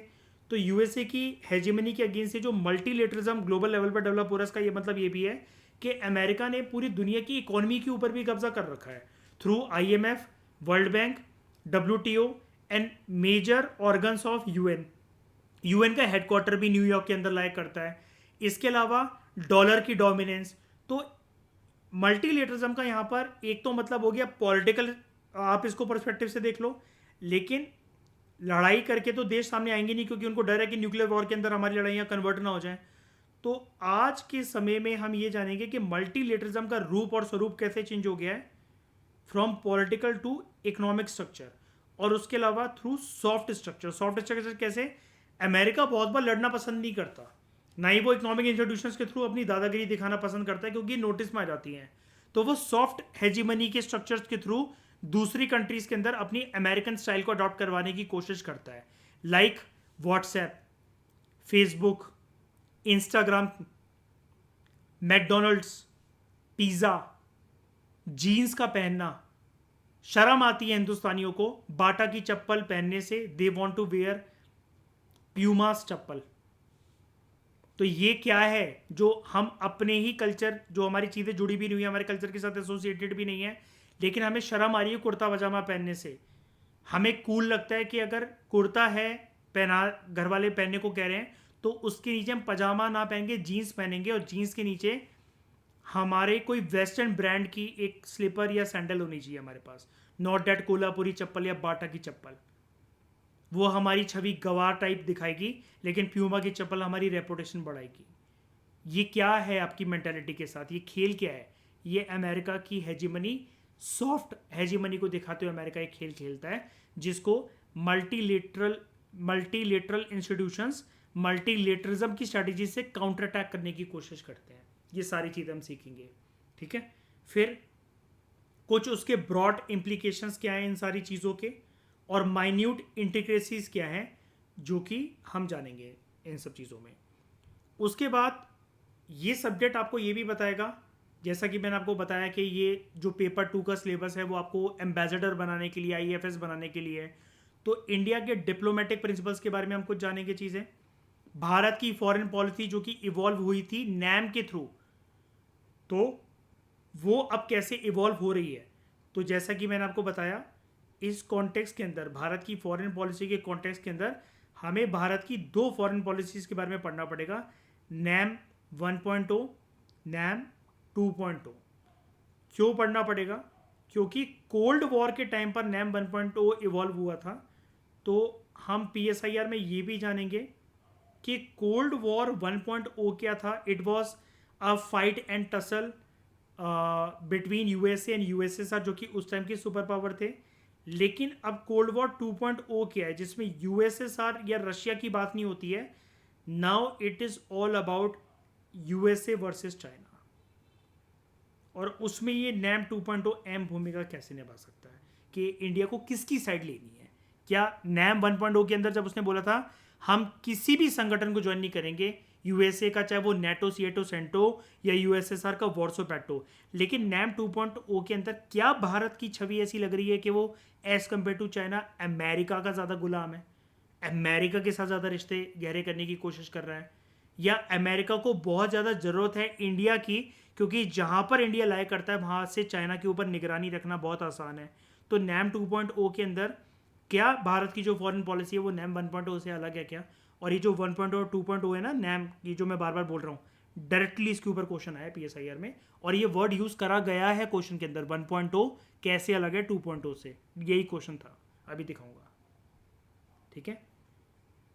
Speaker 1: तो USA की हेजिमनी के अगेंस्ट जो मल्टीलेटरिज्म ग्लोबल लेवल पर डेवलप हो रहा है, इसका ये मतलब ये भी है कि अमेरिका ने पूरी दुनिया की इकोनॉमी के ऊपर भी कब्जा कर रखा है through IMF, world bank, WTO and major organs of UN का हेडक्वार्टर भी न्यूयॉर्क के अंदर लाया करता है। इसके अलावा डॉलर की डोमिनेंस। तो मल्टीलेटरिज्म का यहाँ पर एक तो मतलब हो गया पॉलिटिकल, आप इसको पर्सपेक्टिव से देख लो, लेकिन लड़ाई करके तो देश सामने आएंगे नहीं क्योंकि उनको डर है कि न्यूक्लियर वॉर के अंदर हमारी लड़ाइयाँ कन्वर्ट ना हो जाएं। तो आज के समय में हम ये जानेंगे कि मल्टीलेटरिज्म का रूप और स्वरूप कैसे चेंज हो गया है from political to economic structure, और उसके अलावा through soft structure. Soft structure कैसे? अमेरिका बहुत बार लड़ना पसंद नहीं करता, ना ही वो इकोनॉमिक इंस्टीट्यूशंस के थ्रू अपनी दादागिरी दिखाना पसंद करता है क्योंकि नोटिस में आ जाती हैं। तो वो सॉफ्ट हेजिमनी के स्ट्रक्चर्स के थ्रू दूसरी कंट्रीज के अंदर अपनी अमेरिकन स्टाइल को अडॉप्ट करवाने की कोशिश करता है, like WhatsApp, Facebook, Instagram, McDonald's, pizza, jeans का पहनना। शर्म आती है हिंदुस्तानियों को बाटा की चप्पल पहनने से, दे वॉन्ट टू वेयर प्यूमास चप्पल। तो ये क्या है जो हम अपने ही कल्चर, जो हमारी चीज़ें जुड़ी भी नहीं हुई, हमारे कल्चर के साथ एसोसिएटेड भी नहीं है, लेकिन हमें शर्म आ रही है कुर्ता पजामा पहनने से। हमें कूल लगता है कि अगर कुर्ता है पहना, घर वाले पहनने को कह रहे हैं, तो उसके नीचे हम पजामा ना पहन के जीन्स पहनेंगे और जीन्स के नीचे हमारे कोई वेस्टर्न ब्रांड की एक स्लीपर या सैंडल होनी चाहिए हमारे पास, नॉट डेट कोल्हापुरी चप्पल या बाटा की चप्पल। वो हमारी छवि गवार टाइप दिखाएगी, लेकिन प्यूमा की चप्पल हमारी रेपुटेशन बढ़ाएगी। ये क्या है आपकी मेंटालिटी के साथ? ये खेल क्या है? ये अमेरिका की हेजिमनी, सॉफ्ट हेजिमनी को दिखाते हुए अमेरिका एक खेल खेलता है जिसको मल्टीलेटरल इंस्टीट्यूशंस मल्टीलेटरिज्म की स्ट्रैटेजी से काउंटर अटैक करने की कोशिश करते हैं। ये सारी चीज़ें हम सीखेंगे, ठीक है। फिर कुछ उसके ब्रॉड इम्प्लीकेशंस क्या हैं इन सारी चीज़ों के, और माइन्यूट इंटीग्रेसीज क्या हैं जो कि हम जानेंगे इन सब चीज़ों में। उसके बाद ये सब्जेक्ट आपको ये भी बताएगा, जैसा कि मैंने आपको बताया कि ये जो पेपर 2 का सिलेबस है वो आपको एम्बेसडर बनाने के लिए, IFS बनाने के लिए है। तो इंडिया के डिप्लोमेटिक प्रिंसिपल्स के बारे में हम कुछ जानेंगे चीज़ें। भारत की फॉरेन पॉलिसी जो कि इवॉल्व हुई थी NAM के थ्रू, तो वो अब कैसे इवॉल्व हो रही है। तो जैसा कि मैंने आपको बताया, इस कॉन्टेक्स्ट के अंदर, भारत की फॉरेन पॉलिसी के कॉन्टेक्स्ट के अंदर, हमें भारत की 2 फॉरेन पॉलिसीज़ के बारे में पढ़ना पड़ेगा, NAM 1.0, NAM 2.0। क्यों पढ़ना पड़ेगा? क्योंकि कोल्ड वॉर के टाइम पर NAM 1.0 इवॉल्व हुआ था। तो हम PSIR में ये भी जानेंगे कि कोल्ड वॉर 1.0 क्या था। It was a fight and tussle between USA and USSR, जो कि उस टाइम के सुपर पावर थे। लेकिन अब कोल्ड वॉर 2.0 क्या है, जिसमें USSR या रशिया की बात नहीं होती है। Now it is all about USA versus China, और उसमें ये NAM 2.0 अहम भूमिका कैसे निभा सकता है कि इंडिया को किसकी साइड लेनी है। क्या NAM 1.0 के अंदर जब उसने बोला था हम किसी भी संगठन को ज्वाइन नहीं करेंगे, USA का चाहे वो NATO, सीएटो, सेंटो या USSR का वॉर्सो पैक्टो, लेकिन NAM 2.0 के अंदर क्या भारत की छवि ऐसी लग रही है कि वो as compare to China America का ज़्यादा गुलाम है, अमेरिका के साथ ज़्यादा रिश्ते गहरे करने की कोशिश कर रहा है, या अमेरिका को बहुत ज़्यादा ज़रूरत है इंडिया की, क्योंकि जहाँ पर इंडिया लाया करता है वहाँ से चाइना के ऊपर निगरानी रखना बहुत आसान है। तो NAM 2.0 के अंदर क्या भारत की जो फॉरेन पॉलिसी है वो NAM 1.0 से अलग है क्या, और ये जो 1.0 और 2.0 है ना नैम, ये जो मैं बार बार बोल रहा हूँ, डायरेक्टली इसके ऊपर क्वेश्चन आया PSIR में, और ये वर्ड यूज़ करा गया है क्वेश्चन के अंदर। 1.0 कैसे अलग है 2.0 से, यही क्वेश्चन था, अभी दिखाऊंगा। ठीक है,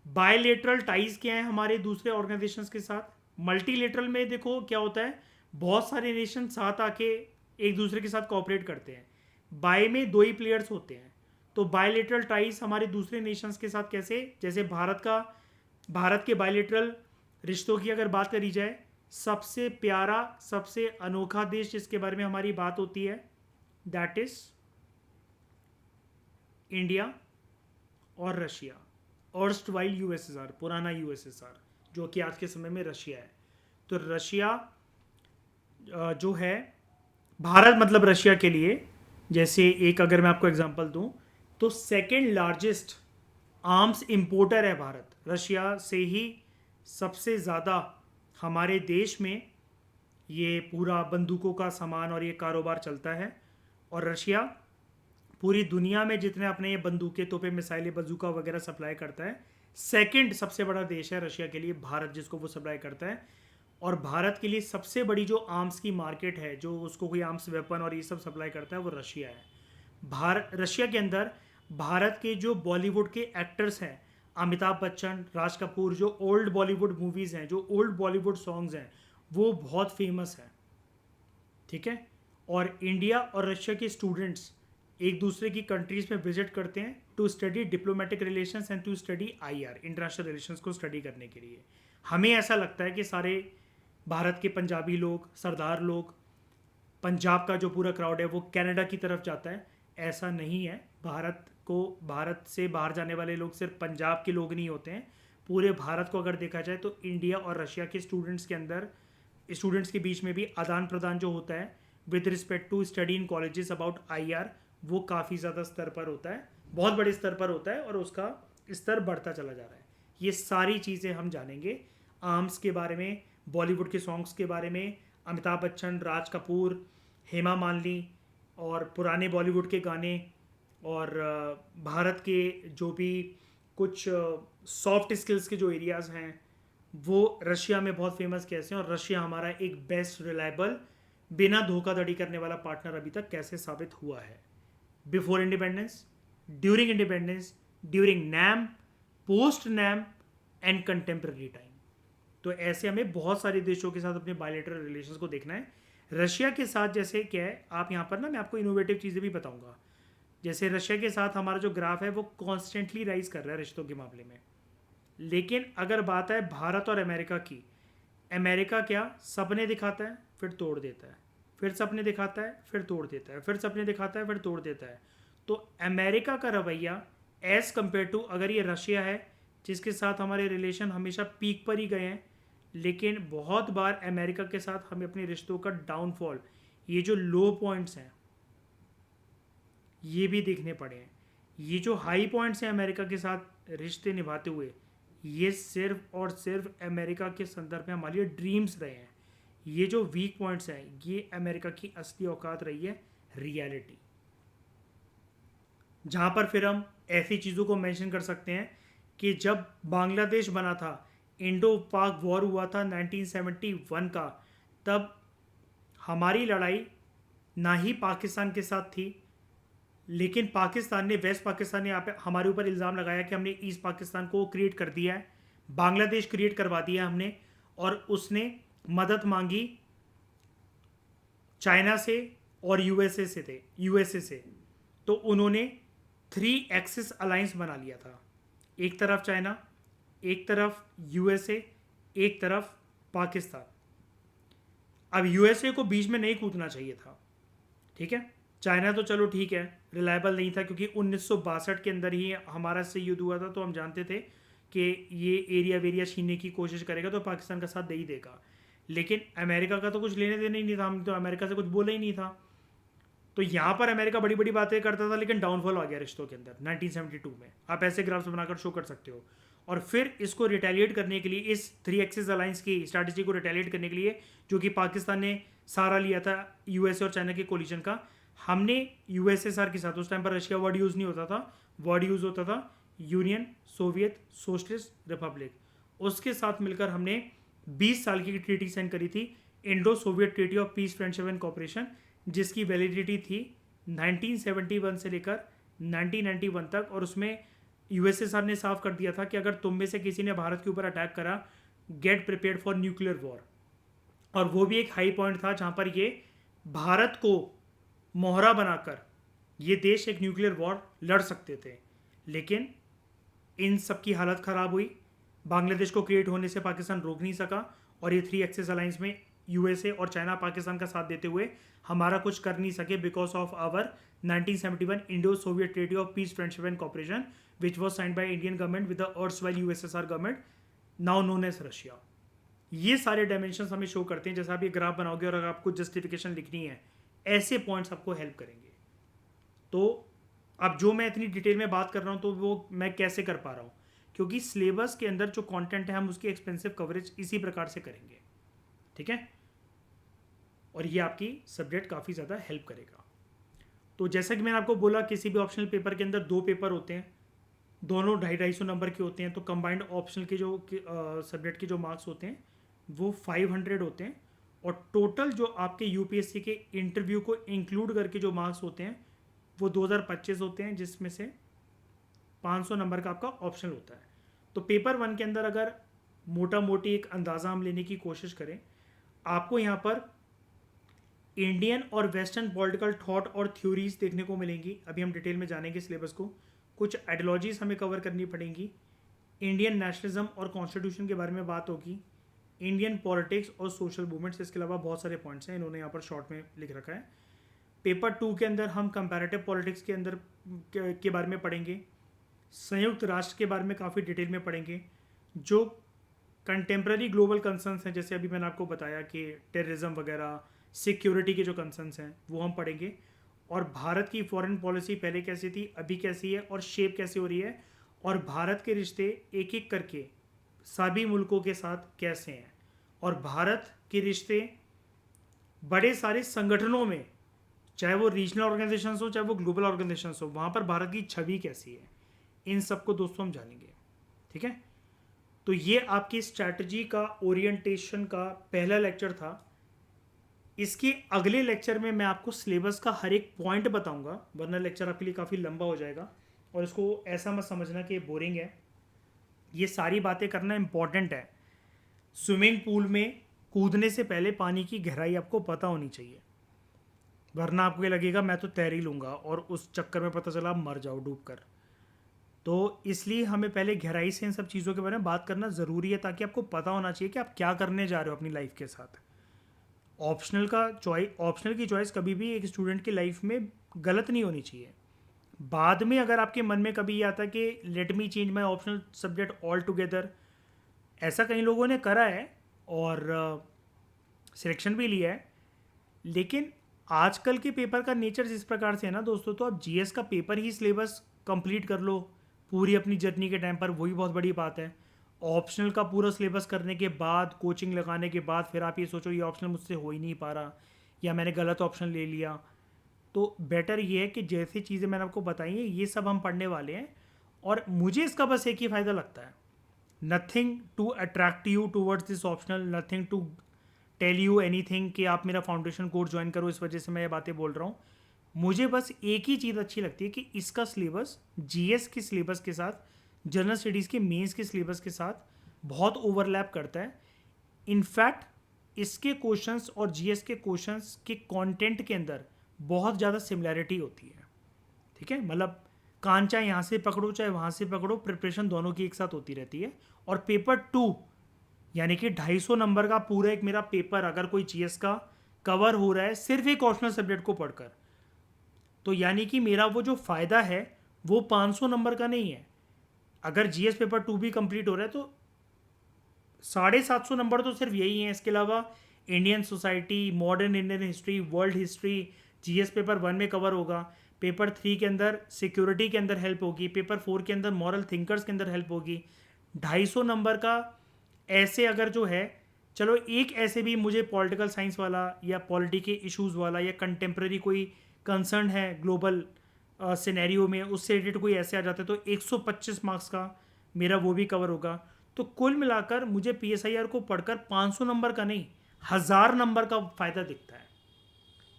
Speaker 1: बायलेटरल टाइज क्या है हमारे दूसरे ऑर्गेनाइजेशंस के साथ। मल्टीलेटरल में देखो क्या होता है, बहुत सारे नेशन साथ आके एक दूसरे के साथ कोऑपरेट करते हैं। बाय में दो ही प्लेयर्स होते हैं। तो बायलेटरल टाइज हमारे दूसरे नेशंस के साथ कैसे, जैसे भारत के बायलेटरल रिश्तों की अगर बात करी जाए, सबसे प्यारा सबसे अनोखा देश जिसके बारे में हमारी बात होती है, दैट इज इंडिया और रशिया, अर्स्ट वाइल यूएसएसआर, पुराना यूएसएसआर, जो कि आज के समय में रशिया है। तो रशिया जो है, भारत मतलब रशिया के लिए, जैसे एक अगर मैं आपको एग्जांपल दूं, तो सेकंड लार्जेस्ट आर्म्स इंपोर्टर है भारत। रशिया से ही सबसे ज़्यादा हमारे देश में ये पूरा बंदूकों का सामान और ये कारोबार चलता है। और रशिया पूरी दुनिया में जितने अपने ये बंदूकें, तोपे, मिसाइलें, बंदूका वगैरह सप्लाई करता है, सेकंड सबसे बड़ा देश है रशिया के लिए भारत, जिसको वो सप्लाई करता है। और भारत के लिए सबसे बड़ी जो आर्म्स की मार्केट है, जो उसको कोई आर्म्स वेपन और ये सब सप्लाई करता है, वो रशिया है। रशिया के अंदर भारत के जो बॉलीवुड के एक्टर्स हैं, अमिताभ बच्चन, राज कपूर, जो ओल्ड बॉलीवुड मूवीज़ हैं, जो ओल्ड बॉलीवुड सॉन्ग्स हैं, वो बहुत फेमस हैं। ठीक है, और इंडिया और रशिया के स्टूडेंट्स एक दूसरे की कंट्रीज में विजिट करते हैं to study diplomatic relations and to study IR, international relations को स्टडी करने के लिए। हमें ऐसा लगता है कि सारे भारत के पंजाबी लोग, सरदार लोग, पंजाब का जो पूरा क्राउड है वो कनाडा की तरफ जाता है। ऐसा नहीं है। भारत से बाहर जाने वाले लोग सिर्फ पंजाब के लोग नहीं होते हैं। पूरे भारत को अगर देखा जाए तो इंडिया और रशिया के स्टूडेंट्स के बीच में भी आदान प्रदान जो होता है with respect to study in colleges about IR, वो काफ़ी ज़्यादा स्तर पर होता है, बहुत बड़े स्तर पर होता है, और उसका स्तर बढ़ता चला जा रहा है। ये सारी चीज़ें हम जानेंगे, आर्म्स के बारे में, बॉलीवुड के सॉन्ग्स के बारे में, अमिताभ बच्चन, राज कपूर, हेमा मालिनी और पुराने बॉलीवुड के गाने, और भारत के जो भी कुछ सॉफ्ट स्किल्स के जो एरियाज़ हैं वो रशिया में बहुत फेमस कैसे हैं, और रशिया हमारा एक बेस्ट रिलायबल, बिना धोखाधड़ी करने वाला पार्टनर अभी तक कैसे साबित हुआ है। Before independence, during independence, during NAM, post NAM and contemporary time. तो ऐसे हमें बहुत सारे देशों के साथ अपने बायलैटरल रिलेशंस को देखना है। रशिया के साथ जैसे क्या है, आप यहाँ पर ना मैं आपको इनोवेटिव चीज़ें भी बताऊंगा। जैसे रशिया के साथ हमारा जो ग्राफ है वो कॉन्स्टेंटली राइज कर रहा है रिश्तों के मामले में। लेकिन अगर बात है भारत और अमेरिका की, अमेरिका क्या सपने दिखाता है फिर तोड़ देता है, फिर सपने दिखाता है फिर तोड़ देता है, फिर सपने दिखाता है फिर तोड़ देता है। तो अमेरिका का रवैया एज़ कम्पेयर टू अगर ये रशिया है जिसके साथ हमारे रिलेशन हमेशा पीक पर ही गए हैं, लेकिन बहुत बार अमेरिका के साथ हमें अपने रिश्तों का डाउनफॉल, ये जो लो पॉइंट्स हैं ये भी देखने पड़े हैं। ये जो हाई पॉइंट्स हैं अमेरिका के साथ रिश्ते निभाते हुए, ये सिर्फ और सिर्फ अमेरिका के संदर्भ में हमारे लिए ड्रीम्स रहे हैं। ये जो वीक पॉइंट्स हैं ये अमेरिका की असली औकात रही है, रियलिटी। जहाँ पर फिर हम ऐसी चीज़ों को मेंशन कर सकते हैं कि जब बांग्लादेश बना था, इंडो पाक वॉर हुआ था 1971 का, तब हमारी लड़ाई ना ही पाकिस्तान के साथ थी, लेकिन पाकिस्तान ने, वेस्ट पाकिस्तान ने यहाँ पे हमारे ऊपर इल्ज़ाम लगाया कि हमने ईस्ट पाकिस्तान को क्रिएट कर दिया है, बांग्लादेश क्रिएट करवा दिया हमने, और उसने मदद मांगी चाइना से और यूएसए से। तो उन्होंने 3 एक्सिस अलायंस बना लिया था, एक तरफ चाइना, एक तरफ यूएसए, एक तरफ पाकिस्तान। अब यूएसए को बीच में नहीं कूदना चाहिए था, ठीक है। चाइना तो चलो ठीक है, रिलायबल नहीं था, क्योंकि 1962 के अंदर ही हमारा से युद्ध हुआ था, तो हम जानते थे कि ये एरिया वेरिया छीनने की कोशिश करेगा तो पाकिस्तान का साथ दे ही देगा। लेकिन अमेरिका का तो कुछ लेने देने ही नहीं था, हम तो अमेरिका से कुछ बोला ही नहीं था। तो यहाँ पर अमेरिका बड़ी बड़ी बातें करता था, लेकिन डाउनफॉल आ गया रिश्तों के अंदर 1972 में। आप ऐसे ग्राफ्स बनाकर शो कर सकते हो। और फिर इसको रिटेलिएट करने के लिए, इस 3 एक्सिस अलायंस की स्ट्रैटेजी को रिटेलिएट करने के लिए, जो कि पाकिस्तान ने सहारा लिया था यूएसए और चाइना के कोलिजन का, हमने यूएसएसआर के साथ, उस टाइम पर रशिया वर्ड यूज़ नहीं होता था, वर्ड यूज़ होता था यूनियन सोवियत सोशलिस्ट रिपब्लिक, उसके साथ मिलकर हमने 20 साल की ट्रीटी साइन करी थी, Indo Soviet treaty of peace friendship and corporation, जिसकी वैलिडिटी थी 1971 से लेकर 1991 तक। और उसमें यूएसएसआर ने साफ कर दिया था कि अगर तुम में से किसी ने भारत के ऊपर अटैक करा, get prepared for nuclear war. और वो भी एक हाई पॉइंट था जहां पर ये भारत को मोहरा बनाकर ये देश एक न्यूक्लियर वॉर लड़ सकते थे। लेकिन इन सब की हालत ख़राब हुई, बांग्लादेश को क्रिएट होने से पाकिस्तान रोक नहीं सका, और ये 3 एक्सिस अलायंस में यूएसए और चाइना पाकिस्तान का साथ देते हुए हमारा कुछ कर नहीं सके because of our 1971 Indo Soviet treaty of peace friendship and cooperation which was signed by Indian government with the erstwhile USSR government now known as Russia. ये सारे डायमेंशंस हमें शो करते हैं। जैसा आप ये ग्राफ बनाओगे और अगर आपको जस्टिफिकेशन लिखनी है, ऐसे पॉइंट्स आपको हेल्प करेंगे। तो अब जो मैं इतनी डिटेल में बात कर रहा हूँ तो वो मैं कैसे कर पा रहा हूँ, क्योंकि सिलेबस के अंदर जो कंटेंट है हम उसकी एक्सपेंसिव कवरेज इसी प्रकार से करेंगे, ठीक है। और ये आपकी सब्जेक्ट काफ़ी ज़्यादा हेल्प करेगा। तो जैसा कि मैंने आपको बोला, किसी भी ऑप्शनल पेपर के अंदर 2 पेपर होते हैं, दोनों 250-250 नंबर के होते हैं। तो कंबाइंड ऑप्शनल के जो सब्जेक्ट के जो मार्क्स होते हैं वो 500 होते हैं, और टोटल जो आपके यूपीएससी के इंटरव्यू को इंक्लूड करके जो मार्क्स होते हैं वो 2025 होते हैं, जिसमें से 500 नंबर का आपका ऑप्शनल होता है। तो पेपर 1 के अंदर अगर मोटा मोटी एक अंदाज़ा हम लेने की कोशिश करें, आपको यहाँ पर इंडियन और वेस्टर्न पॉलिटिकल थॉट और थ्योरीज देखने को मिलेंगी। अभी हम डिटेल में जानेंगे सिलेबस को। कुछ आइडियोलॉजीज हमें कवर करनी पड़ेंगी, इंडियन नेशनलिज्म और कॉन्स्टिट्यूशन के बारे में बात होगी, इंडियन पॉलिटिक्स और सोशल मूवमेंट्स। इसके अलावा बहुत सारे पॉइंट्स हैं, इन्होंने यहाँ पर शॉर्ट में लिख रखा है। पेपर 2 के अंदर हम कंपैरेटिव पॉलिटिक्स के अंदर के बारे में पढ़ेंगे, संयुक्त राष्ट्र के बारे में काफ़ी डिटेल में पढ़ेंगे, जो कंटेम्प्रेरी ग्लोबल कंसर्न्स हैं, जैसे अभी मैंने आपको बताया कि टेररिज्म वगैरह, सिक्योरिटी के जो कंसर्न्स हैं वो हम पढ़ेंगे, और भारत की फॉरेन पॉलिसी पहले कैसी थी, अभी कैसी है, और शेप कैसे हो रही है, और भारत के रिश्ते एक एक करके सभी मुल्कों के साथ कैसे हैं, और भारत के रिश्ते बड़े सारे संगठनों में, चाहे वो रीजनल ऑर्गेनाइजेशंस हो चाहे वो ग्लोबल ऑर्गेनाइजेशंस हो, वहाँ पर भारत की छवि कैसी है, इन सबको दोस्तों हम जानेंगे, ठीक है। तो ये आपकी स्ट्रैटेजी का ओरिएंटेशन का पहला लेक्चर था। इसके अगले लेक्चर में मैं आपको सिलेबस का हर एक पॉइंट बताऊंगा, वरना लेक्चर आपके लिए काफ़ी लंबा हो जाएगा, और इसको ऐसा मत समझना कि बोरिंग है। ये सारी बातें करना इम्पॉर्टेंट है। स्विमिंग पूल में कूदने से पहले पानी की गहराई आपको पता होनी चाहिए, वरना आपको ये लगेगा मैं तो तैर ही लूँगा, और उस चक्कर में पता चला आप मर जाओ डूब कर। तो इसलिए हमें पहले गहराई से इन सब चीज़ों के बारे में बात करना ज़रूरी है, ताकि आपको पता होना चाहिए कि आप क्या करने जा रहे हो अपनी लाइफ के साथ। ऑप्शनल की चॉइस कभी भी एक स्टूडेंट की लाइफ में गलत नहीं होनी चाहिए। बाद में अगर आपके मन में कभी ये आता है कि let me change my optional subject all together, ऐसा कई लोगों ने करा है और सिलेक्शन भी लिया है। लेकिन आजकल के पेपर का नेचर जिस प्रकार से है ना दोस्तों, तो आप जीएस का पेपर ही सिलेबस कंप्लीट कर लो पूरी अपनी जर्नी के टाइम पर, वही बहुत बड़ी बात है। ऑप्शनल का पूरा सिलेबस करने के बाद, कोचिंग लगाने के बाद, फिर आप ये सोचो ये ऑप्शनल मुझसे हो ही नहीं पा रहा, या मैंने गलत ऑप्शन ले लिया। तो बेटर ये है कि जैसी चीज़ें मैंने आपको बताई हैं ये सब हम पढ़ने वाले हैं, और मुझे इसका बस एक ही फ़ायदा लगता है, nothing to attract you towards this optional, nothing to tell you anything कि आप मेरा फाउंडेशन कोर्स ज्वाइन करो, इस वजह से मैं ये बातें बोल रहा हूँ। मुझे बस एक ही चीज़ अच्छी लगती है कि इसका सिलेबस जीएस के सिलेबस के साथ, जनरल स्टडीज़ के मेंस के सिलेबस के साथ बहुत ओवरलैप करता है। इनफैक्ट इसके क्वेश्चंस और जीएस के क्वेश्चंस के कंटेंट के अंदर बहुत ज़्यादा सिमिलैरिटी होती है, ठीक है। मतलब कान चाहे यहाँ से पकड़ो चाहे वहाँ से पकड़ो, प्रिपरेशन दोनों की एक साथ होती रहती है। और पेपर 2 यानी कि 250 नंबर का पूरा एक मेरा पेपर अगर कोई जीएस का कवर हो रहा है सिर्फ एक ऑप्शनल सब्जेक्ट को पढ़कर, तो यानी कि मेरा वो जो फ़ायदा है वो 500 नंबर का नहीं है। अगर जीएस पेपर 2 भी कंप्लीट हो रहा है तो 750 नंबर तो सिर्फ यही हैं। इसके अलावा Indian society, modern Indian history, world history GS paper 1 में कवर होगा। पेपर 3 के अंदर सिक्योरिटी के अंदर हेल्प होगी। पेपर 4 के अंदर मॉरल थिंकर्स के अंदर हेल्प होगी। 250 नंबर का ऐसे अगर जो है, चलो एक ऐसे भी मुझे पॉलिटिकल साइंस वाला या पॉलिटी के इश्यूज़ वाला या कंटेम्प्रेरी कोई कंसर्न है ग्लोबल सिनेरियो में उससे रिलेटेड कोई ऐसे आ जाते तो 125 मार्क्स का मेरा वो भी कवर होगा। तो कुल मिलाकर मुझे PSIR को पढ़कर 500 नंबर का नहीं, 1000 नंबर का फ़ायदा दिखता है।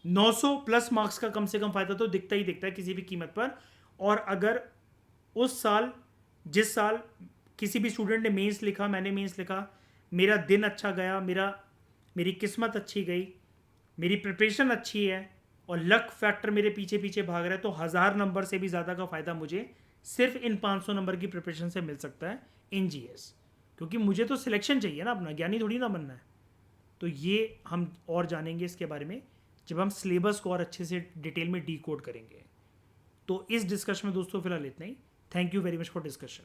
Speaker 1: 900 प्लस मार्क्स का कम से कम फ़ायदा तो दिखता ही दिखता है किसी भी कीमत पर। और अगर उस साल, जिस साल किसी भी स्टूडेंट ने मेंस लिखा, मैंने मेंस लिखा, मेरा दिन अच्छा गया, मेरी किस्मत अच्छी गई, मेरी प्रिपरेशन अच्छी है और लक फैक्टर मेरे पीछे पीछे भाग रहा है, तो 1000 नंबर से भी ज़्यादा का फ़ायदा मुझे सिर्फ इन 500 नंबर की प्रिपरेशन से मिल सकता है इन GS। क्योंकि मुझे तो सिलेक्शन चाहिए ना, अपना ज्ञानी थोड़ी ना बनना है। तो ये हम और जानेंगे इसके बारे में जब हम सिलेबस को और अच्छे से डिटेल में डीकोड करेंगे। तो इस डिस्कशन में दोस्तों फिलहाल इतना ही। Thank you very much for discussion.